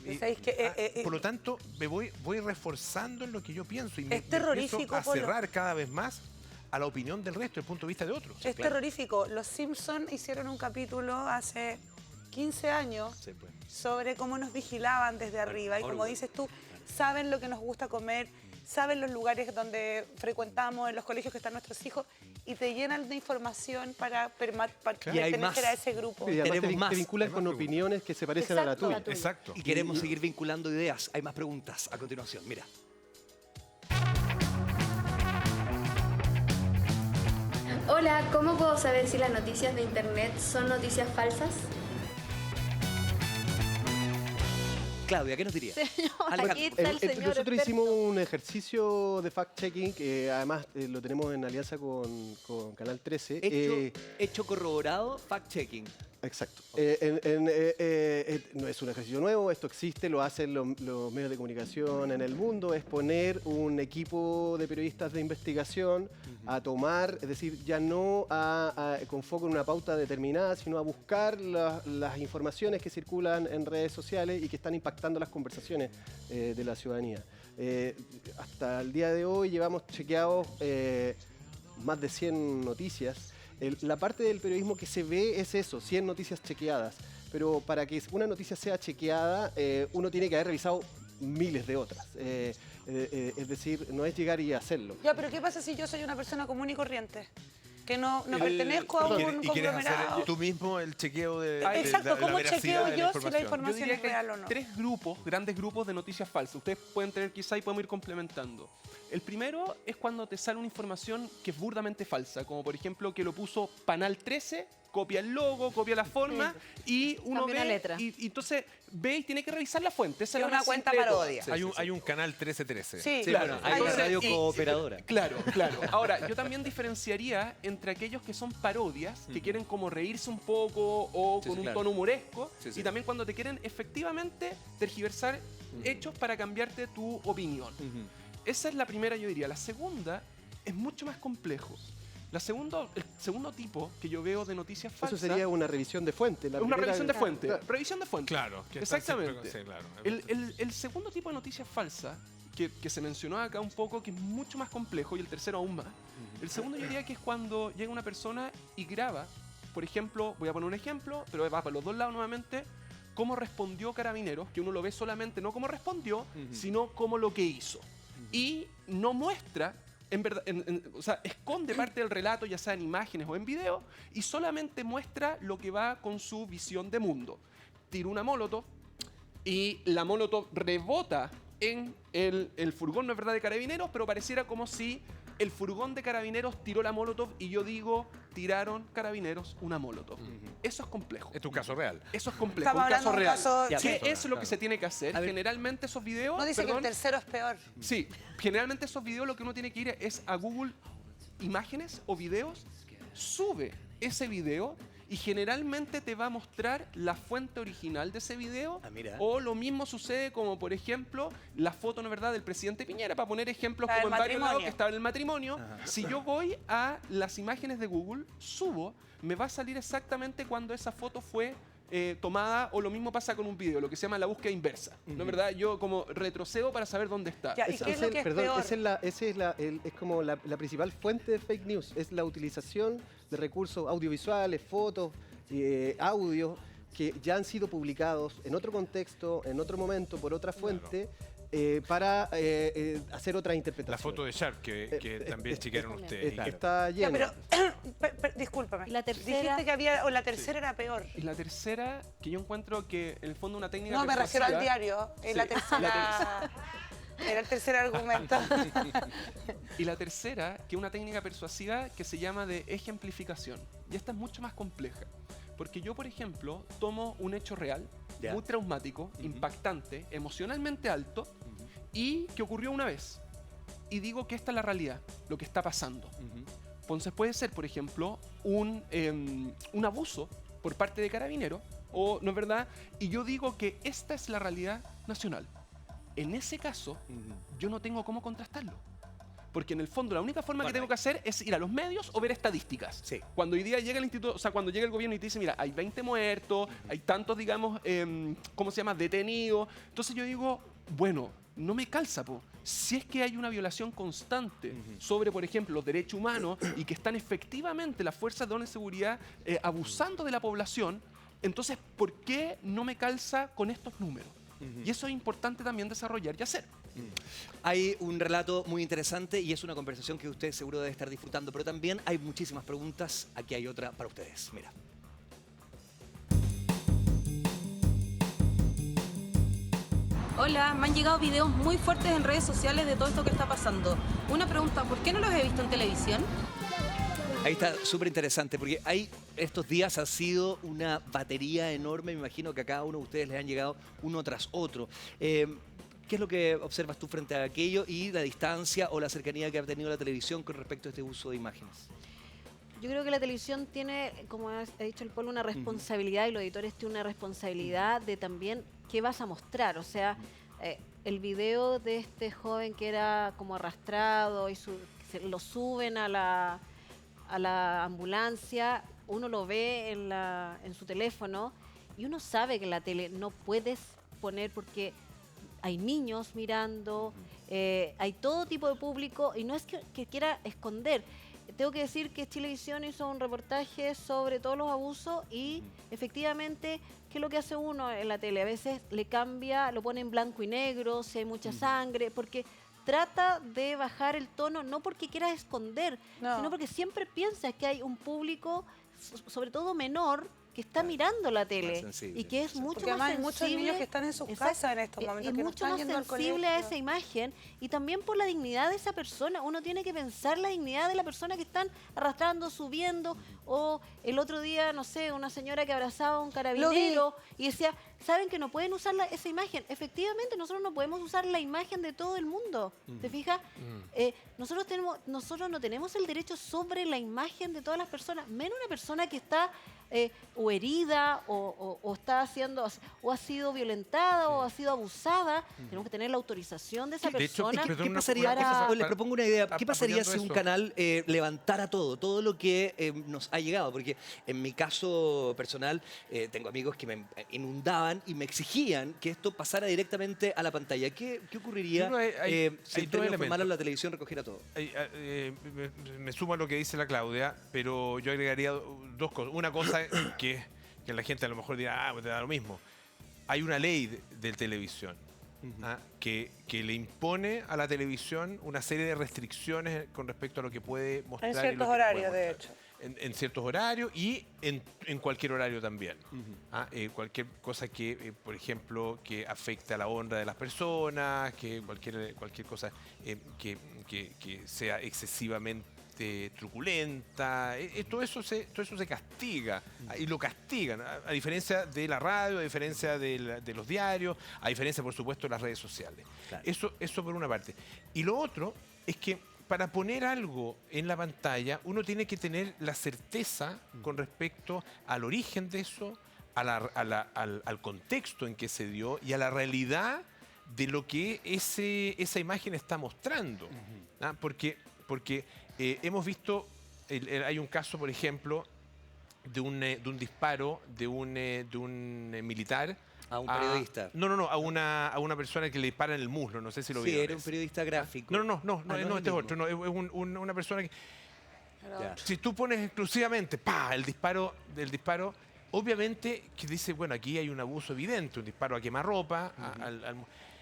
Por lo tanto, me voy reforzando en lo que yo pienso y me empiezo a cerrar cada vez más a la opinión del resto, del punto de vista de otros. Es terrorífico. Los Simpsons hicieron un capítulo hace 15 años sobre cómo nos vigilaban desde arriba y como dices tú, saben lo que nos gusta comer, saben los lugares donde frecuentamos, en los colegios que están nuestros hijos y te llenan de información para pertenecer a ese grupo. Y además te vinculan con opiniones que se parecen a la tuya. Exacto. Y queremos seguir vinculando ideas. Hay más preguntas a continuación. Mira. Hola, ¿cómo puedo saber si las noticias de internet son noticias falsas? Claudia, ¿qué nos dirías? Nosotros hicimos un ejercicio de fact-checking que además lo tenemos en alianza con Canal 13. Hecho corroborado, fact-checking. Exacto. No es un ejercicio nuevo, esto existe, lo hacen los medios de comunicación en el mundo, es poner un equipo de periodistas de investigación a tomar, es decir, ya no con foco en una pauta determinada, sino a buscar las informaciones que circulan en redes sociales y que están impactando las conversaciones de la ciudadanía. Hasta el día de hoy llevamos chequeados más de 100 noticias. La parte del periodismo que se ve es eso, 100 noticias chequeadas. Pero para que una noticia sea chequeada, uno tiene que haber revisado miles de otras. Es decir, no es llegar y hacerlo. Ya, pero ¿qué pasa si yo soy una persona común y corriente? Que no pertenezco a un conglomerado. ¿Quieres hacer tú mismo el chequeo de la ¿cómo veracidad chequeo de la yo si la información? información es real o no? Tres grandes grupos de noticias falsas. Ustedes pueden tener quizá y podemos ir complementando. El primero es cuando te sale una información que es burdamente falsa, como por ejemplo que lo puso Canal 13 copia el logo, copia la forma y uno Cambia una ve letra. y entonces ve y tiene que revisar la fuente. Esa es la una más cuenta simple de todas. parodia. Hay un canal 1313. Sí, Claro, Hay una entonces, radio cooperadora. Claro. Ahora, yo también diferenciaría entre aquellos que son parodias, que quieren como reírse un poco o Sí, con sí, un claro. tono humoresco, Sí, sí. y también cuando te quieren efectivamente tergiversar hechos para cambiarte tu opinión. Esa es la primera, yo diría. La segunda es mucho más complejo. El segundo tipo que yo veo de noticias falsas... Eso sería una revisión de fuente. La Una primera- revisión de fuente. Claro. Revisión de fuente. Claro. que están Exactamente. siempre- sí, claro. El segundo tipo de noticias falsas, que se mencionó acá un poco, que es mucho más complejo, y el tercero aún más. El segundo yo diría que es cuando llega una persona y graba, por ejemplo, voy a poner un ejemplo, pero va para los dos lados nuevamente, cómo respondió Carabineros, que uno lo ve solamente no cómo respondió, sino cómo lo que hizo. Y no muestra... En verdad, o sea, esconde parte del relato, ya sea en imágenes o en video, y solamente muestra lo que va con su visión de mundo. Tira una molotov y la molotov rebota en el furgón, no es verdad, de Carabineros, pero pareciera como si el furgón de Carabineros tiró la molotov y yo digo, tiraron Carabineros una molotov. Eso es complejo. Es tu caso real. Eso es complejo, Estamos un caso hablando de un real. caso- Ya, Sí, caso eso es lo real, que se tiene que hacer. A ver. Generalmente esos videos... No dice que perdón, el tercero es peor. Sí, generalmente esos videos lo que uno tiene que ir es a Google Imágenes o Videos, sube ese video y generalmente te va a mostrar la fuente original de ese video. Ah, mira. O lo mismo sucede como, por ejemplo, la foto, ¿no es verdad?, del presidente Piñera, para poner ejemplos La como del en varios lados matrimonio. que estaba en el matrimonio. Ajá. Si yo voy a las imágenes de Google, subo, me va a salir exactamente cuando esa foto fue tomada, o lo mismo pasa con un video, lo que se llama la búsqueda inversa. ¿No es verdad? Yo como retrocedo para saber dónde está. Ya, ¿y qué es lo que es perdón, peor? es como la principal fuente de fake news, es la utilización de recursos audiovisuales, fotos, audios que ya han sido publicados en otro contexto, en otro momento, por otra fuente, para hacer otra interpretación. La foto de Sharp que también chequearon ustedes. Está, está Ya, llena. pero discúlpame. ¿Y la tercera? Dijiste que había, o la tercera era peor. Y la tercera, que yo encuentro que en el fondo una técnica No, me refiero al persuasiva- diario. Es Sí, la tercera. Era el tercer argumento. Y la tercera, que es una técnica persuasiva que se llama de ejemplificación. Y esta es mucho más compleja. Porque yo, por ejemplo, tomo un hecho real, Ya. muy traumático, impactante, emocionalmente alto, y que ocurrió una vez. Y digo que esta es la realidad, lo que está pasando. Entonces puede ser, por ejemplo, un abuso por parte de Carabineros, o no es verdad, y yo digo que esta es la realidad nacional. En ese caso, yo no tengo cómo contrastarlo. Porque en el fondo la única forma que tengo que hacer es ir a los medios o ver estadísticas. Sí. Cuando hoy día llega el instituto, o sea, cuando llega el gobierno y te dice, mira, hay 20 muertos, hay tantos, digamos, ¿cómo se llama?, detenidos. Entonces yo digo, bueno, no me calza, po. Si es que hay una violación constante sobre, por ejemplo, los derechos humanos y que están efectivamente las fuerzas de orden y seguridad abusando de la población, entonces, ¿por qué no me calza con estos números? Y eso es importante también desarrollar y hacer. Hay un relato muy interesante y es una conversación que usted seguro debe estar disfrutando, pero también hay muchísimas preguntas. Aquí hay otra para ustedes. Mira. Hola, me han llegado videos muy fuertes en redes sociales de todo esto que está pasando. Una pregunta, ¿por qué no los he visto en televisión? Ahí está, súper interesante, porque estos días ha sido una batería enorme. Me imagino que a cada uno de ustedes les han llegado uno tras otro. ¿Qué es lo que observas tú frente a aquello y la distancia o la cercanía que ha tenido la televisión con respecto a este uso de imágenes? Yo creo que la televisión tiene, como ha dicho el Polo, una responsabilidad y los editores tienen una responsabilidad de también qué vas a mostrar. O sea, el video de este joven que era como arrastrado y lo suben a la ambulancia, uno lo ve en su teléfono y uno sabe que en la tele no puedes poner porque hay niños mirando, hay todo tipo de público y no es que quiera esconder. Tengo que decir que Chilevisión hizo un reportaje sobre todos los abusos y efectivamente, ¿qué es lo que hace uno en la tele? A veces le cambia, lo pone en blanco y negro, si hay mucha sangre, porque trata de bajar el tono, no porque quiera esconder, sino porque siempre piensas que hay un público, sobre todo menor, que está mirando la tele y que es mucho Porque más además hay sensible. muchos niños que están en sus casas en estos momentos, Es que no mucho están más yendo al sensible a colegio. esa imagen y también por la dignidad de esa persona. Uno tiene que pensar la dignidad de la persona que están arrastrando, subiendo. O el otro día, no sé, una señora que abrazaba a un carabinero y decía, ¿saben que no pueden usar esa imagen? Efectivamente, nosotros no podemos usar la imagen de todo el mundo. ¿Te fijas? Nosotros no tenemos el derecho sobre la imagen de todas las personas, menos una persona que está o herida o está haciendo o ha sido violentada o ha sido abusada. Tenemos que tener la autorización de esa persona. ¿Qué pasaría? Les propongo una idea. ¿Qué pasaría si un canal levantara todo lo que nos ha llegado? Porque en mi caso personal tengo amigos que me inundaban y me exigían que esto pasara directamente a la pantalla. ¿Qué ocurriría si en términos formales la televisión recogiera todo? Me sumo a lo que dice la Claudia, pero yo agregaría dos cosas. Una cosa que la gente a lo mejor dirá, te da lo mismo. Hay una ley de televisión que le impone a la televisión una serie de restricciones con respecto a lo que puede mostrar. En ciertos horarios, de hecho. En ciertos horarios y en cualquier horario también. Cualquier cosa que, por ejemplo, que afecte a la honra de las personas, que cualquier cosa que sea excesivamente truculenta, todo eso se castiga y lo castigan, a diferencia de la radio, a diferencia de los diarios, a diferencia, por supuesto, de las redes sociales. Claro. Eso por una parte. Y lo otro es que para poner algo en la pantalla, uno tiene que tener la certeza con respecto al origen de eso, al contexto en que se dio y a la realidad de lo que esa imagen está mostrando. Porque hemos visto, hay un caso, por ejemplo, de un disparo de un militar. ¿A un periodista? No, a una persona que le dispara en el muslo, no sé si lo vieron. Sí, era un periodista gráfico. No, este es otro, no, es una persona que... Si tú pones exclusivamente, el disparo, obviamente que dice, bueno, aquí hay un abuso evidente, un disparo a quemarropa,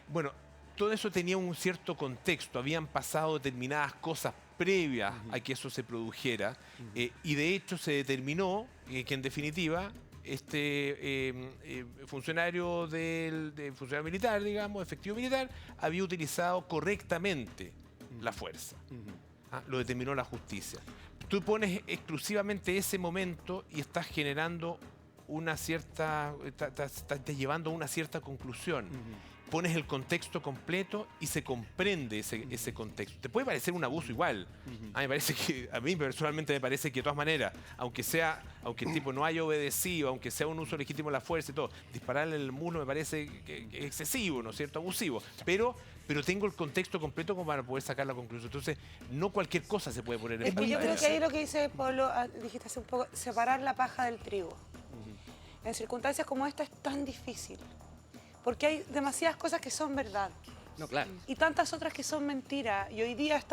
bueno, todo eso tenía un cierto contexto, habían pasado determinadas cosas previas a que eso se produjera y de hecho se determinó que en definitiva funcionario militar, digamos, efectivo militar, había utilizado correctamente la fuerza. Lo determinó la justicia. Tú pones exclusivamente ese momento y estás generando estás llevando a una cierta conclusión. Pones el contexto completo y se comprende ese contexto. Te puede parecer un abuso igual. A mí personalmente me parece que de todas maneras, aunque el tipo no haya obedecido, aunque sea un uso legítimo de la fuerza y todo, dispararle en el muslo me parece que es excesivo, ¿no es cierto? Abusivo. Pero tengo el contexto completo como para poder sacar la conclusión. Entonces, no cualquier cosa se puede poner en pantalla. Yo creo que ahí lo que dice Pablo, dijiste hace un poco, separar la paja del trigo. En circunstancias como esta es tan difícil. Porque hay demasiadas cosas que son verdad. No, claro. Y tantas otras que son mentiras. Y hoy día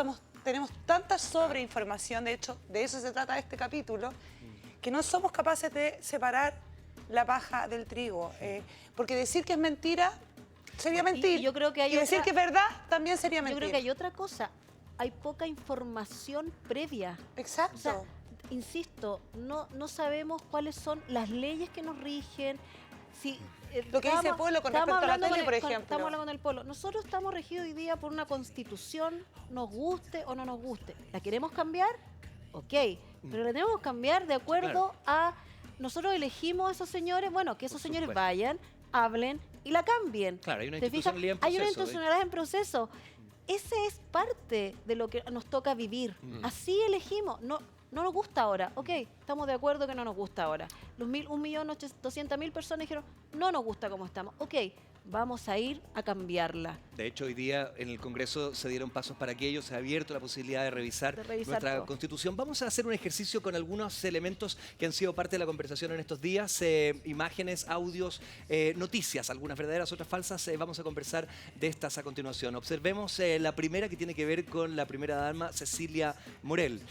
tenemos tanta sobreinformación, de hecho, de eso se trata este capítulo, que no somos capaces de separar la paja del trigo. Porque decir que es mentira sería mentir. Y yo creo que hay decir que es verdad también sería mentir. Yo creo que hay otra cosa. Hay poca información previa. Exacto. O sea, insisto, no sabemos cuáles son las leyes que nos rigen. Lo que dice Polo con respecto a la tele, por ejemplo. Estamos hablando del Polo. Nosotros estamos regidos hoy día por una constitución, nos guste o no nos guste. ¿La queremos cambiar? Ok, pero la tenemos que cambiar de acuerdo a... Nosotros elegimos a esos señores, bueno, que esos señores vayan, hablen y la cambien. Claro, hay una institucionalidad en proceso. Hay una institucionalidad en proceso. Ese es parte de lo que nos toca vivir. Así elegimos. No nos gusta ahora. Ok, estamos de acuerdo que no nos gusta ahora. Los 1.200.000 personas dijeron, no nos gusta como estamos. Ok, vamos a ir a cambiarla. De hecho, hoy día en el Congreso se dieron pasos para aquello, se ha abierto la posibilidad de revisar nuestra todo. Constitución. Vamos a hacer un ejercicio con algunos elementos que han sido parte de la conversación en estos días, imágenes, audios, noticias, algunas verdaderas, otras falsas. Vamos a conversar de estas a continuación. Observemos la primera, que tiene que ver con la primera dama, Cecilia Morel.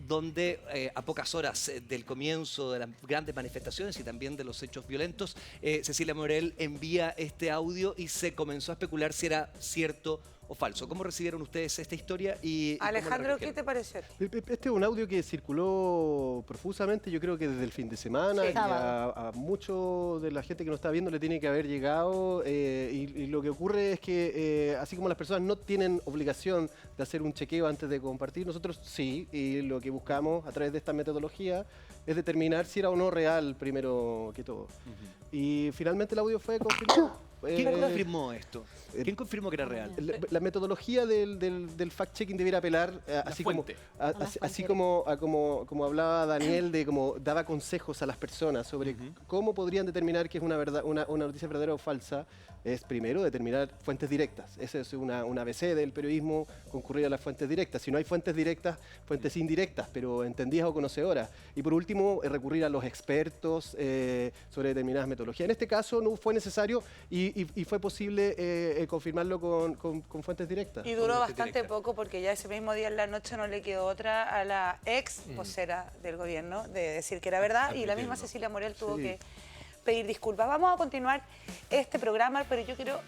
Donde a pocas horas del comienzo de las grandes manifestaciones y también de los hechos violentos, Cecilia Morel envía este audio y se comenzó a especular si era cierto o falso. ¿Cómo recibieron ustedes esta historia? Y Alejandro, ¿qué te pareció? Este es un audio que circuló profusamente, yo creo que desde el fin de semana, Sí. que a mucho de la gente que nos está viendo le tiene que haber llegado, y lo que ocurre es que así como las personas no tienen obligación de hacer un chequeo antes de compartir, nosotros sí, y lo que buscamos a través de esta metodología es determinar si era o no real primero que todo. Y finalmente el audio fue confirmado. ¿Quién confirmó esto? ¿Quién confirmó que era real? La metodología del fact-checking debiera apelar, así como hablaba Daniel, de cómo daba consejos a las personas sobre cómo podrían determinar que es una noticia verdadera o falsa, es primero determinar fuentes directas. Esa es una ABC del periodismo, concurrir a las fuentes directas. Si no hay fuentes directas, fuentes indirectas, pero entendidas o conocedoras. Y por último, recurrir a los expertos sobre determinadas metodologías. En este caso no fue necesario y fue posible confirmarlo con fuentes directas. Y duró bastante poco porque ya ese mismo día en la noche no le quedó otra a la ex vocera del gobierno de decir que era verdad y la misma Cecilia Morel tuvo que pedir disculpas. Vamos a continuar este programa, pero yo quiero,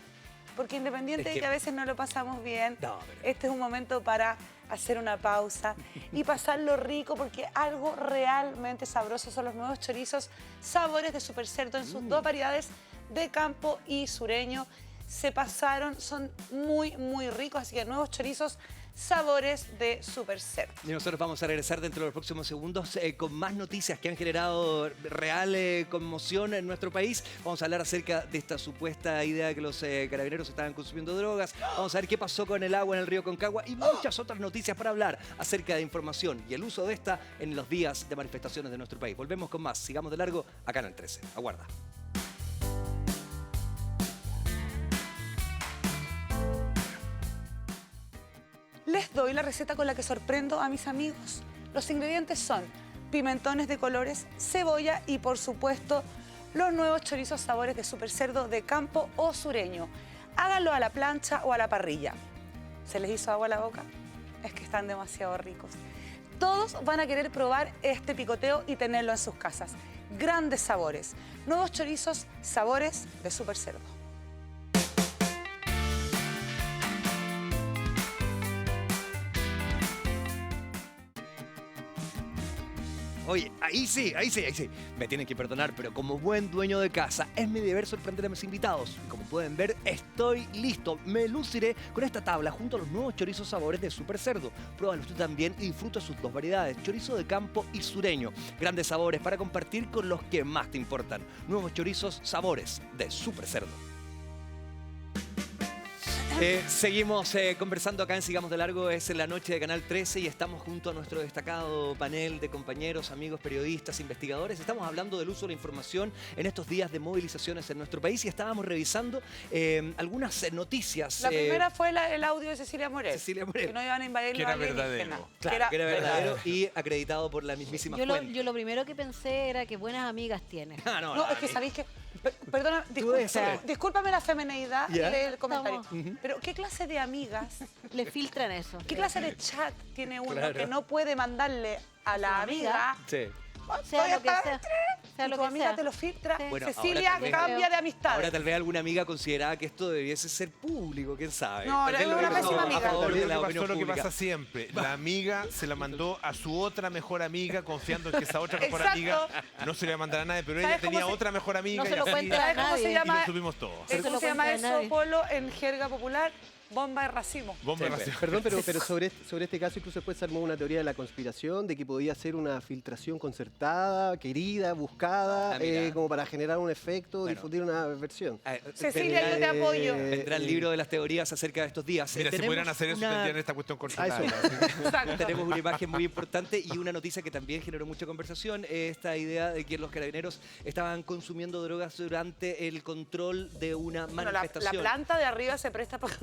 porque independiente de que a veces no lo pasamos bien, este es un momento para hacer una pausa y pasarlo rico, porque algo realmente sabroso son los nuevos chorizos Sabores de Super Cerdo en sus dos variedades de campo y sureño. Se pasaron, son muy, muy ricos, así que nuevos chorizos Sabores de Super Cerdo. Y nosotros vamos a regresar dentro de los próximos segundos con más noticias que han generado real conmoción en nuestro país. Vamos a hablar acerca de esta supuesta idea de que los carabineros estaban consumiendo drogas. Vamos a ver qué pasó con el agua en el río Concagua y muchas otras noticias para hablar acerca de información y el uso de esta en los días de manifestaciones de nuestro país. Volvemos con más. Sigamos de largo acá en el 13. Aguarda. Les doy la receta con la que sorprendo a mis amigos. Los ingredientes son pimentones de colores, cebolla y, por supuesto, los nuevos chorizos Sabores de Super Cerdo de campo o sureño. Háganlo a la plancha o a la parrilla. ¿Se les hizo agua a la boca? Es que están demasiado ricos. Todos van a querer probar este picoteo y tenerlo en sus casas. Grandes sabores. Nuevos chorizos Sabores de Super Cerdo. Oye, ahí sí. Me tienen que perdonar, pero como buen dueño de casa, es mi deber sorprender a mis invitados. Como pueden ver, estoy listo. Me luciré con esta tabla junto a los nuevos chorizos Sabores de Super Cerdo. Pruébalo usted también y disfruta sus dos variedades, chorizo de campo y sureño. Grandes sabores para compartir con los que más te importan. Nuevos chorizos Sabores de Super Cerdo. Seguimos conversando acá en Sigamos de Largo, es en la noche de Canal 13 y estamos junto a nuestro destacado panel de compañeros, amigos, periodistas, investigadores. Estamos hablando del uso de la información en estos días de movilizaciones en nuestro país y estábamos revisando algunas noticias. La primera fue el audio de Cecilia Morel. Que no iban a invadir que los era verdadero. Claro, que era verdadero y acreditado por la mismísima fuente. Yo lo primero que pensé era que buenas amigas tiene. No, es que sabéis que... Perdona, discúlpame la femeneidad del comentario. Pero ¿qué clase de amigas le filtran eso? ¿Qué clase de chat tiene uno que no puede mandarle a la amiga? Sí. Sea lo que sea. Y tu amiga te lo filtra. Bueno, Cecilia cambia de amistad. Ahora tal vez alguna amiga consideraba que esto debiese ser público, quién sabe. No, Tal vez era una pésima amiga. Pasó lo que pasa siempre. La amiga se la mandó a su otra mejor amiga confiando en que esa otra mejor amiga no se le iba a mandar a nadie, pero ella tenía otra mejor amiga no se lo y cuenta a nadie. Y lo subimos todos. ¿Cómo se llama eso, Polo, en jerga popular? Bomba de racimo. Bomba de racimo. Perdón, pero sobre este caso incluso después se armó una teoría de la conspiración de que podía ser una filtración concertada, querida, buscada, como para generar un efecto, difundir una versión. Cecilia, yo te apoyo. Vendrá el libro de las teorías acerca de estos días. Mira, si pudieran hacer eso, tendrían esta cuestión controlada. Tenemos una imagen muy importante y una noticia que también generó mucha conversación. Esta idea de que los carabineros estaban consumiendo drogas durante el control de una manifestación. La planta de arriba se presta para...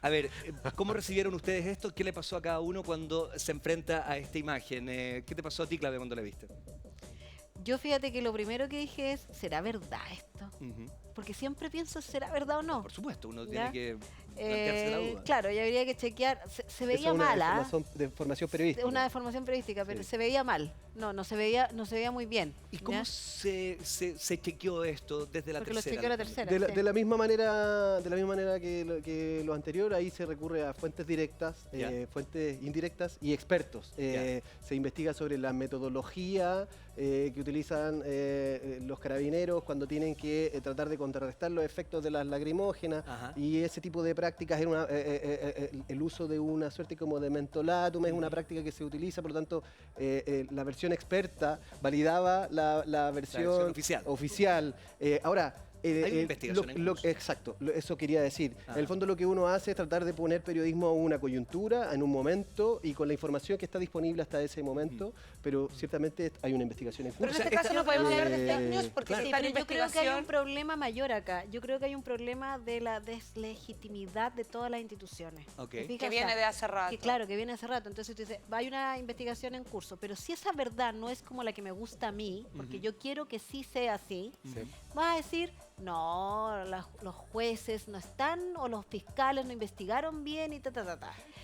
A ver, ¿cómo recibieron ustedes esto? ¿Qué le pasó a cada uno cuando se enfrenta a esta imagen? ¿Qué te pasó a ti, Claudia, cuando la viste? Yo fíjate que lo primero que dije es, ¿será verdad esto? Porque siempre pienso, ¿será verdad o no? Por supuesto, uno tiene que plantearse la duda. Claro, y habría que chequear. Se veía Esa es una mala. deformación periodística. Una deformación periodística, pero se veía mal. No se veía muy bien. ¿Y cómo se chequeó esto desde la Porque lo tercera? chequeó la tercera. De la misma manera que lo anterior, ahí se recurre a fuentes directas, fuentes indirectas y expertos. Se investiga sobre la metodología que utilizan los carabineros cuando tienen que tratar de contrarrestar los efectos de las lacrimógenas. Y ese tipo de prácticas, el uso de una suerte como de mentolatum es una práctica que se utiliza, por lo tanto la versión experta validaba la versión oficial. Ahora, Hay una investigación en curso. Exacto, eso quería decir. En el fondo lo que uno hace es tratar de poner periodismo a una coyuntura, en un momento, y con la información que está disponible hasta ese momento, pero ciertamente hay una investigación en curso. Pero en este caso no podemos hablar de fake news porque Sí, está en pero yo creo que hay investigación. un problema mayor acá. Yo creo que hay un problema de la deslegitimidad de todas las instituciones. Okay. ¿Te fijas? Que viene de hace rato. Que claro, que viene hace rato. Entonces tú dices, hay una investigación en curso, pero si esa verdad no es como la que me gusta a mí, porque yo quiero que sí sea así, vas a decir, no, los jueces no están o los fiscales no investigaron bien y ta.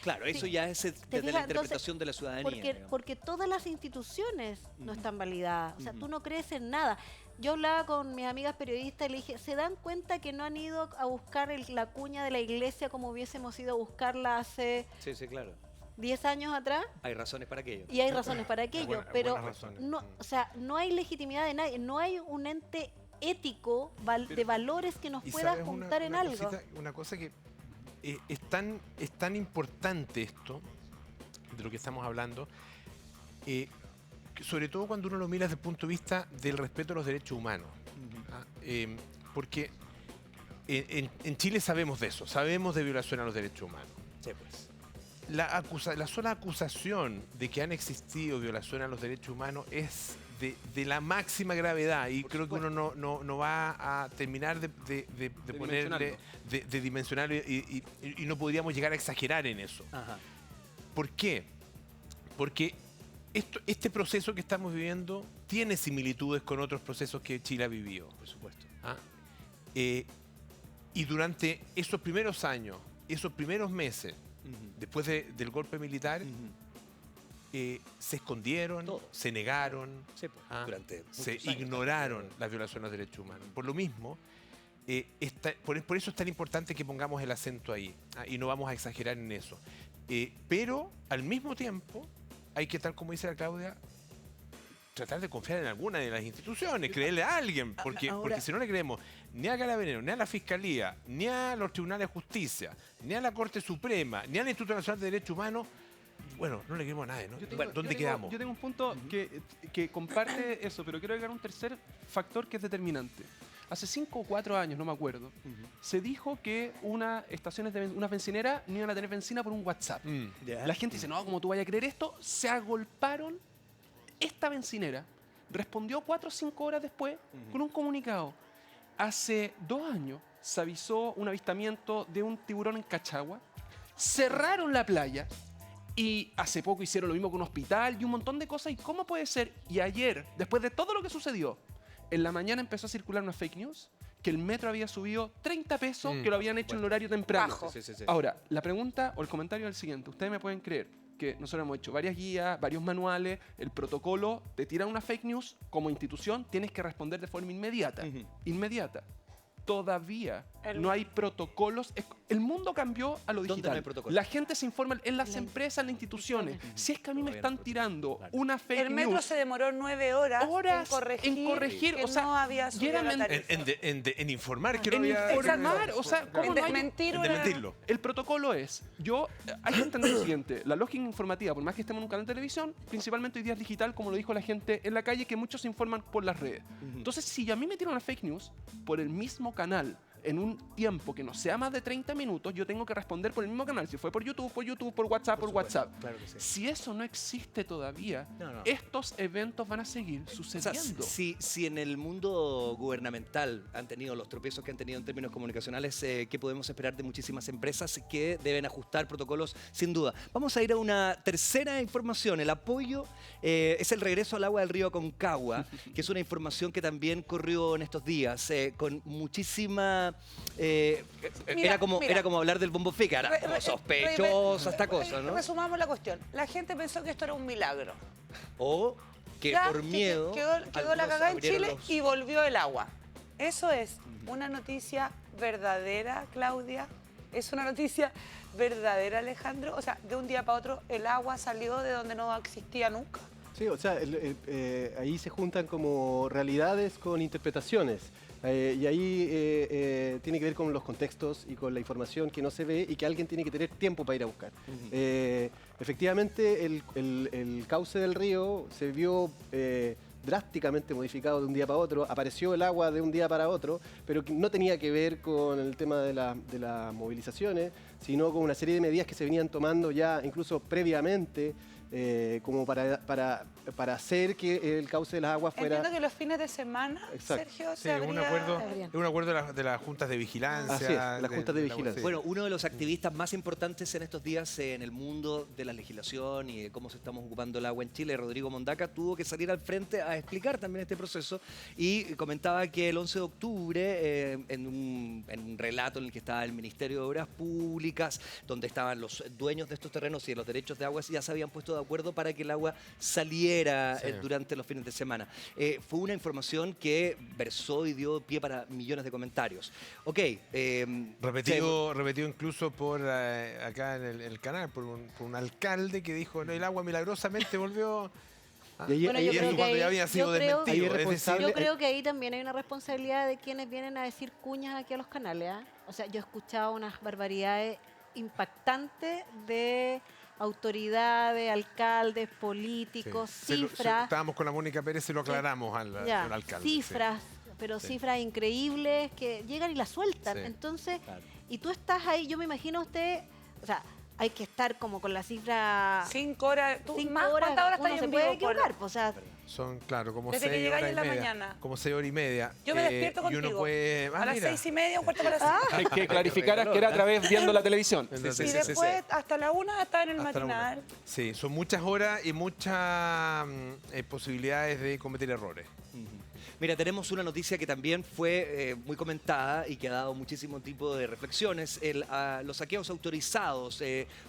Claro, eso ya es desde la interpretación de la ciudadanía. Porque todas las instituciones no están validadas. O sea, tú no crees en nada. Yo hablaba con mis amigas periodistas y le dije, ¿se dan cuenta que no han ido a buscar la cuña de la iglesia como hubiésemos ido a buscarla hace Sí, claro. 10 años atrás? Hay razones para aquello. Y hay razones para aquello, pero buenas razones. no, o sea, no hay legitimidad de nadie, no hay un ente ético de valores que nos ¿Y pueda sabes juntar en algo. Una cosa que es tan importante esto, de lo que estamos hablando, que sobre todo cuando uno lo mira desde el punto de vista del respeto a los derechos humanos. Porque en Chile sabemos de eso, sabemos de violación a los derechos humanos. Sí, pues. La sola acusación de que han existido violaciones a los derechos humanos es de la máxima gravedad y creo que uno no va a terminar de ponerle, de dimensionarlo y no podríamos llegar a exagerar en eso. ¿Por qué? Porque este proceso que estamos viviendo tiene similitudes con otros procesos que Chile ha vivido. Por supuesto. Y durante esos primeros años, esos primeros meses, después del golpe militar, se escondieron, se negaron, se ignoraron las violaciones a los derechos humanos. Por lo mismo, por eso es tan importante que pongamos el acento ahí, y no vamos a exagerar en eso. Pero al mismo tiempo hay que, tal como dice la Claudia, tratar de confiar en alguna de las instituciones, creerle a alguien, porque si no le creemos ni a Carabineros, ni a la Fiscalía, ni a los Tribunales de Justicia, ni a la Corte Suprema, ni al Instituto Nacional de Derechos Humanos, bueno, no le creemos a nadie, ¿no? ¿Dónde quedamos? Yo tengo un punto que comparte eso, pero quiero agregar un tercer factor que es determinante. Hace 5 o 4 años, no me acuerdo, se dijo que unas bencineras no iban a tener benzina por un WhatsApp. La gente dice, no, ¿cómo tú vayas a creer esto? Se agolparon. Esta bencinera respondió 4 o 5 horas después con un comunicado. Hace 2 años se avisó un avistamiento de un tiburón en Cachagua. Cerraron la playa. Y hace poco hicieron lo mismo con un hospital y un montón de cosas. ¿Y cómo puede ser? Y ayer, después de todo lo que sucedió, en la mañana empezó a circular una fake news que el metro había subido 30 pesos que lo habían hecho en el horario temprano. Ahora, la pregunta o el comentario es el siguiente. Ustedes me pueden creer que nosotros hemos hecho varias guías, varios manuales, el protocolo, te tiran una fake news, como institución tienes que responder de forma inmediata. Inmediata. Todavía no hay protocolos. El mundo cambió a lo digital. No hay protocolos? La gente se informa en las empresas, en las instituciones. Si es que a mí me están tirando una fake news... El metro se demoró 9 horas en corregir o sea, no había subido la tarifa. En informar que no en había... informar, o sea, ¿cómo en no hay- desmentirlo. El protocolo es, hay que entender lo siguiente, la lógica informativa, por más que estemos en un canal de televisión, principalmente hoy día es digital, como lo dijo la gente en la calle, que muchos se informan por las redes. Entonces, si a mí me tiran una fake news por el mismo canal, en un tiempo que no sea más de 30 minutos, yo tengo que responder por el mismo canal. Si fue por YouTube, por WhatsApp, por WhatsApp. Claro que sí. Si eso no existe todavía, No. estos eventos van a seguir O sea, sucediendo. si en el mundo gubernamental han tenido los tropiezos que han tenido en términos comunicacionales, ¿qué podemos esperar de muchísimas empresas que deben ajustar protocolos? Sin duda. Vamos a ir a una tercera información. El apoyo es el regreso al agua del río Aconcagua, que es una información que también corrió en estos días, con muchísima semana era como hablar del Bombo Fica, era como sospechosa esta cosa, ¿no? Resumamos la cuestión. La gente pensó que esto era un milagro. O que Ya, por miedo quedó la algunos cagada en abrieron Chile los- y volvió el agua. Eso es una noticia verdadera, Claudia. Es una noticia verdadera, Alejandro. O sea, de un día para otro el agua salió de donde no existía nunca. Sí, o sea, ahí se juntan como realidades con interpretaciones. Y ahí tiene que ver con los contextos y con la información que no se ve y que alguien tiene que tener tiempo para ir a buscar. Efectivamente, el cauce del río se vio drásticamente modificado de un día para otro, apareció el agua de un día para otro, pero que no tenía que ver con el tema de las movilizaciones, sino con una serie de medidas que se venían tomando ya incluso previamente, como para hacer que el cauce de las aguas fuera... Entiendo que los fines de semana, Exacto. Sergio, Sí, un acuerdo de las juntas de vigilancia. Así es, las juntas de vigilancia. Bueno, uno de los activistas más importantes en estos días en el mundo de la legislación y de cómo se estamos ocupando el agua en Chile, Rodrigo Mondaca, tuvo que salir al frente a explicar también este proceso y comentaba que el 11 de octubre, en un relato en el que estaba el Ministerio de Obras Públicas, donde estaban los dueños de estos terrenos y de los derechos de agua, ya se habían puesto de acuerdo para que el agua saliera durante los fines de semana. Fue una información que versó y dio pie para millones de comentarios. Ok. Repetido incluso por acá en el canal, por un alcalde que dijo, no, el agua milagrosamente volvió... Bueno, yo creo que ya había sido desmentido. Yo creo que ahí también hay una responsabilidad de quienes vienen a decir cuñas aquí a los canales. O sea, yo he escuchado unas barbaridades impactantes de autoridades, alcaldes, políticos, cifras. Estábamos con la Mónica Pérez y lo aclaramos al alcalde. Cifras, pero cifras increíbles que llegan y las sueltan. Entonces, y tú estás ahí, yo me imagino usted, o sea, hay que estar como con la cifra... 5 horas. ¿Cuántas horas uno estás se en puede vivo, equivocar? O sea, Son, claro, como Desde que 6 llegáis horas en y la media. mañana. Como 6 horas y media. Yo me despierto y contigo. uno puede... A las 6:30, 1:45. Hay que clarificar que era a través viendo la televisión. Y después, hasta la 1, está en el matinal. Sí, son muchas horas y muchas posibilidades de cometer errores. Mira, tenemos una noticia que también fue muy comentada y que ha dado muchísimo tipo de reflexiones. Los saqueos autorizados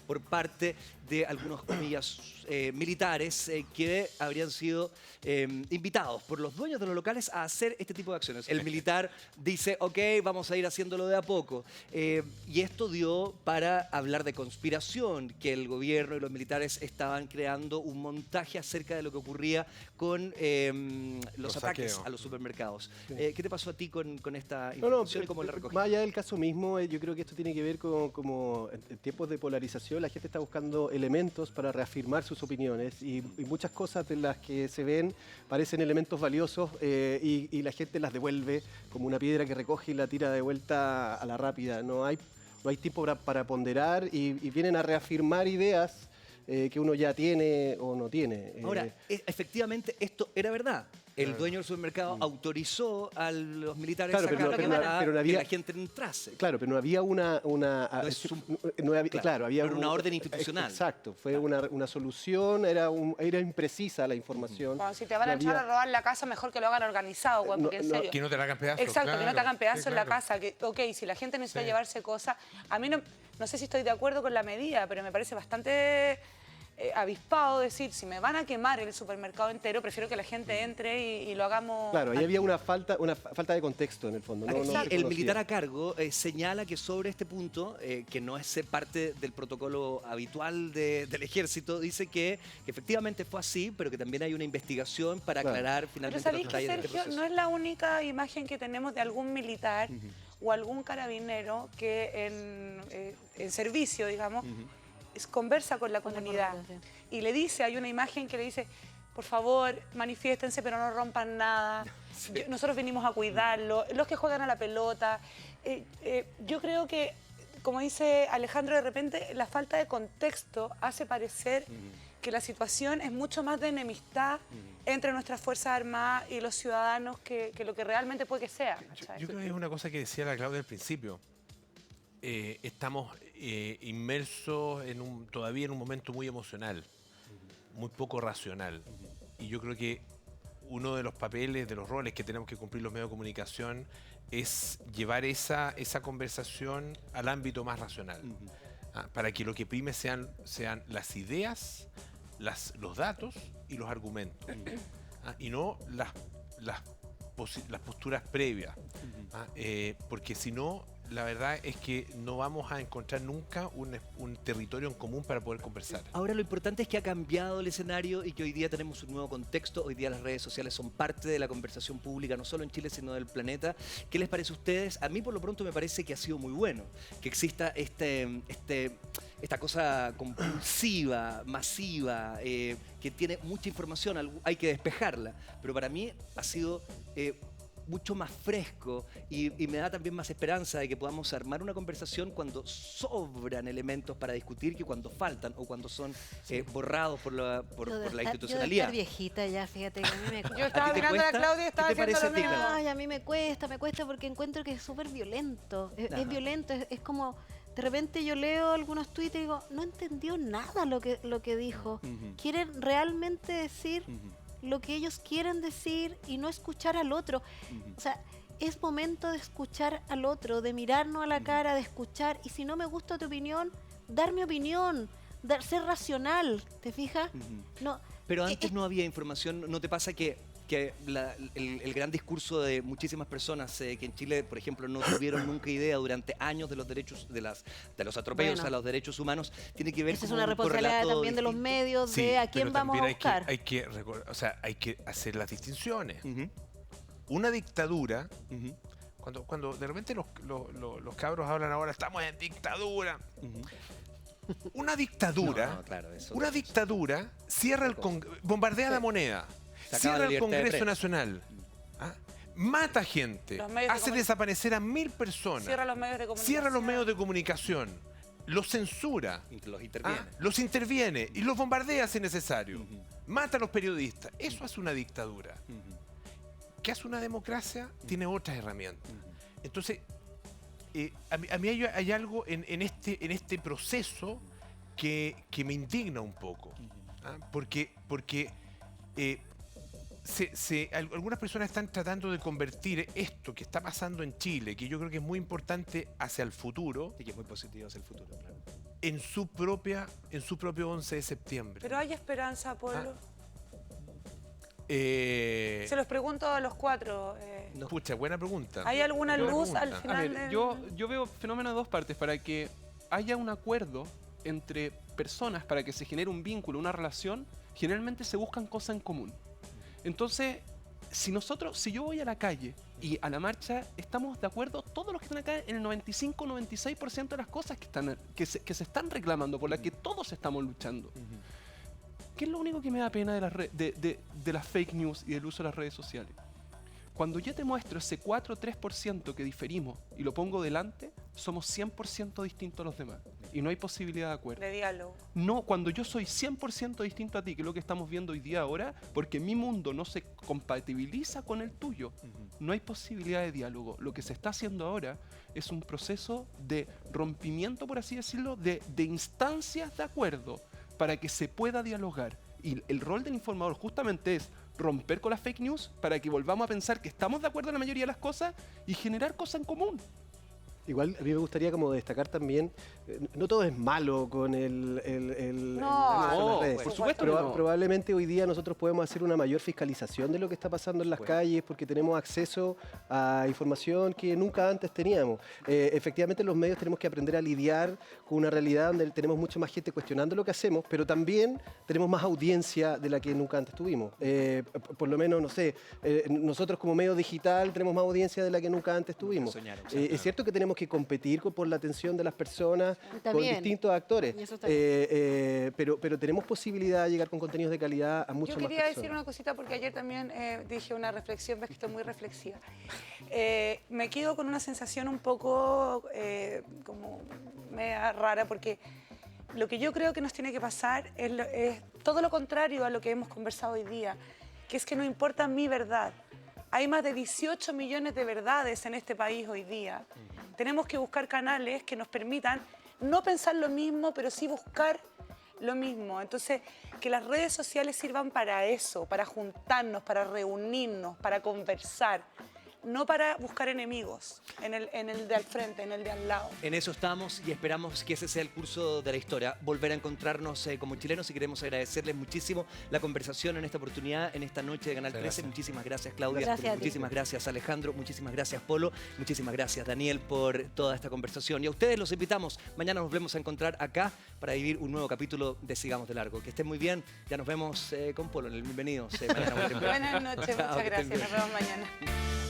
por parte de algunos, comillas, militares que habrían sido invitados por los dueños de los locales a hacer este tipo de acciones. El militar dice, ok, vamos a ir haciéndolo de a poco. Y esto dio para hablar de conspiración, que el gobierno y los militares estaban creando un montaje acerca de lo que ocurría con los ataques saqueos a los supermercados. Sí. ¿Qué te pasó a ti con esta información y cómo la recogiste? Más allá del caso mismo, yo creo que esto tiene que ver con como en tiempos de polarización la gente está buscando elementos para reafirmar sus opiniones y muchas cosas de las que se ven parecen elementos valiosos y la gente las devuelve como una piedra que recoge y la tira de vuelta a la rápida. No hay tiempo para ponderar y vienen a reafirmar ideas que uno ya tiene o no tiene. Ahora, efectivamente, esto era verdad. El dueño del supermercado autorizó a los militares a sacar que la gente entrase. Claro, pero no había había una orden institucional. Exacto, fue una solución, era imprecisa la información. Bueno, si te van a entrar a robar la casa, mejor que lo hagan organizado, güey, porque en serio. Que no te la hagan pedazos. Exacto, que no te hagan pedazos en la casa. Que, ok, si la gente necesita llevarse cosas, a mí no sé si estoy de acuerdo con la medida, pero me parece bastante avispado decir, si me van a quemar el supermercado entero, prefiero que la gente entre y lo hagamos... Claro, ahí había una falta de contexto en el fondo. El militar a cargo señala que sobre este punto, que no es parte del protocolo habitual del ejército, dice que efectivamente fue así, pero que también hay una investigación para aclarar finalmente los detalles de este proceso. Sergio, no es la única imagen que tenemos de algún militar o algún carabinero que en servicio, digamos, conversa con la comunidad y le dice, hay una imagen que le dice, por favor, manifiéstense pero no rompan nada, nosotros venimos a cuidarlo, los que juegan a la pelota. Yo creo que, como dice Alejandro, de repente la falta de contexto hace parecer que la situación es mucho más de enemistad entre nuestras Fuerzas Armadas y los ciudadanos que lo que realmente puede que sea. Yo creo que es una cosa que decía la Claudia al principio. Estamos inmersos todavía en un momento muy emocional, muy poco racional. Y yo creo que uno de los papeles, de los roles que tenemos que cumplir los medios de comunicación es llevar esa conversación al ámbito más racional, para que lo que prime sean las ideas, los datos y los argumentos, y no las posturas previas, porque si no, la verdad es que no vamos a encontrar nunca un territorio en común para poder conversar. Ahora lo importante es que ha cambiado el escenario y que hoy día tenemos un nuevo contexto. Hoy día las redes sociales son parte de la conversación pública, no solo en Chile, sino del planeta. ¿Qué les parece a ustedes? A mí por lo pronto me parece que ha sido muy bueno que exista esta cosa compulsiva, masiva, que tiene mucha información, hay que despejarla. Pero para mí ha sido mucho más fresco y me da también más esperanza de que podamos armar una conversación cuando sobran elementos para discutir que cuando faltan o cuando son borrados por la institucionalidad. Yo de estar viejita ya, fíjate que a mí me cuesta. Yo estaba mirando a la Claudia y estaba haciendo lo mismo. Ay, a mí me cuesta porque encuentro que es súper violento. Es violento, es como... De repente yo leo algunos tweets y digo, no entendió nada lo que dijo. Quieren realmente decir lo que ellos quieren decir y no escuchar al otro. O sea, es momento de escuchar al otro, de mirarnos a la cara, de escuchar. Y si no me gusta tu opinión, dar mi opinión, ser racional, ¿te fijas? No, pero antes no había información. ¿No te pasa que el gran discurso de muchísimas personas que en Chile, por ejemplo, no tuvieron nunca idea durante años de los derechos, de los atropellos a los derechos humanos, tiene que ver esa con es una responsabilidad también de los medios, de a quién vamos a buscar? Hay que hacer las distinciones. Una dictadura, cuando de repente los cabros hablan ahora, estamos en dictadura. Una dictadura, cierra bombardea la moneda. Cierra el Congreso Nacional, mata gente, hace desaparecer a 1000 personas, cierra los medios de comunicación, los censura, los interviene y los bombardea si es necesario, mata a los periodistas. Eso hace una dictadura. ¿Qué hace una democracia? Tiene otras herramientas. Entonces, a mí hay algo en este proceso que me indigna un poco, porque algunas personas están tratando de convertir esto que está pasando en Chile, que yo creo que es muy importante hacia el futuro, y que es muy positivo hacia el futuro, claro, en su propio 11 de septiembre. Pero hay esperanza, Polo. Se los pregunto a los cuatro. Escucha, buena pregunta. ¿Hay alguna luz al final? A ver, yo veo fenómeno de dos partes. Para que haya un acuerdo entre personas, para que se genere un vínculo, una relación, generalmente se buscan cosas en común. Entonces, si yo voy a la calle y a la marcha, estamos de acuerdo, todos los que están acá, en el 95-96% de las cosas que se están reclamando, por las que todos estamos luchando. ¿Qué es lo único que me da pena de las fake news y del uso de las redes sociales? Cuando yo te muestro ese 4 o 3% que diferimos y lo pongo delante, somos 100% distintos a los demás. Y no hay posibilidad de acuerdo. De diálogo. No, cuando yo soy 100% distinto a ti, que es lo que estamos viendo hoy día ahora, porque mi mundo no se compatibiliza con el tuyo, no hay posibilidad de diálogo. Lo que se está haciendo ahora es un proceso de rompimiento, por así decirlo, de instancias de acuerdo para que se pueda dialogar. Y el rol del informador justamente es romper con las fake news para que volvamos a pensar que estamos de acuerdo en la mayoría de las cosas y generar cosas en común. Igual a mí me gustaría como destacar también, no todo es malo con las redes. Por supuesto que no. Probablemente hoy día nosotros podemos hacer una mayor fiscalización de lo que está pasando en las calles porque tenemos acceso a información que nunca antes teníamos. Efectivamente los medios tenemos que aprender a lidiar con una realidad donde tenemos mucha más gente cuestionando lo que hacemos, pero también tenemos más audiencia de la que nunca antes tuvimos. Por lo menos, no sé, nosotros como medio digital tenemos más audiencia de la que nunca antes tuvimos. Es cierto que tenemos que competir por la atención de las personas, con distintos actores, pero tenemos posibilidad de llegar con contenidos de calidad a muchas más personas. Yo quería decir una cosita porque ayer también dije una reflexión, ves que estoy muy reflexiva. Me quedo con una sensación un poco como media rara porque lo que yo creo que nos tiene que pasar es todo lo contrario a lo que hemos conversado hoy día, que es que no importa mi verdad. Hay más de 18 millones de verdades en este país hoy día. Tenemos que buscar canales que nos permitan no pensar lo mismo, pero sí buscar lo mismo. Entonces, que las redes sociales sirvan para eso, para juntarnos, para reunirnos, para conversar. No para buscar enemigos en el de al frente, en el de al lado. En eso estamos y esperamos que ese sea el curso de la historia. Volver a encontrarnos como chilenos y queremos agradecerles muchísimo la conversación en esta oportunidad, en esta noche de Canal 13. Gracias. Muchísimas gracias, Claudia. Gracias a ti. Muchísimas gracias, Alejandro. Muchísimas gracias, Polo. Muchísimas gracias, Daniel, por toda esta conversación. Y a ustedes los invitamos. Mañana nos volvemos a encontrar acá para vivir un nuevo capítulo de Sigamos de Largo. Que estén muy bien. Ya nos vemos con Polo en el Bienvenidos. Buenas noches, muchas gracias. Nos vemos mañana.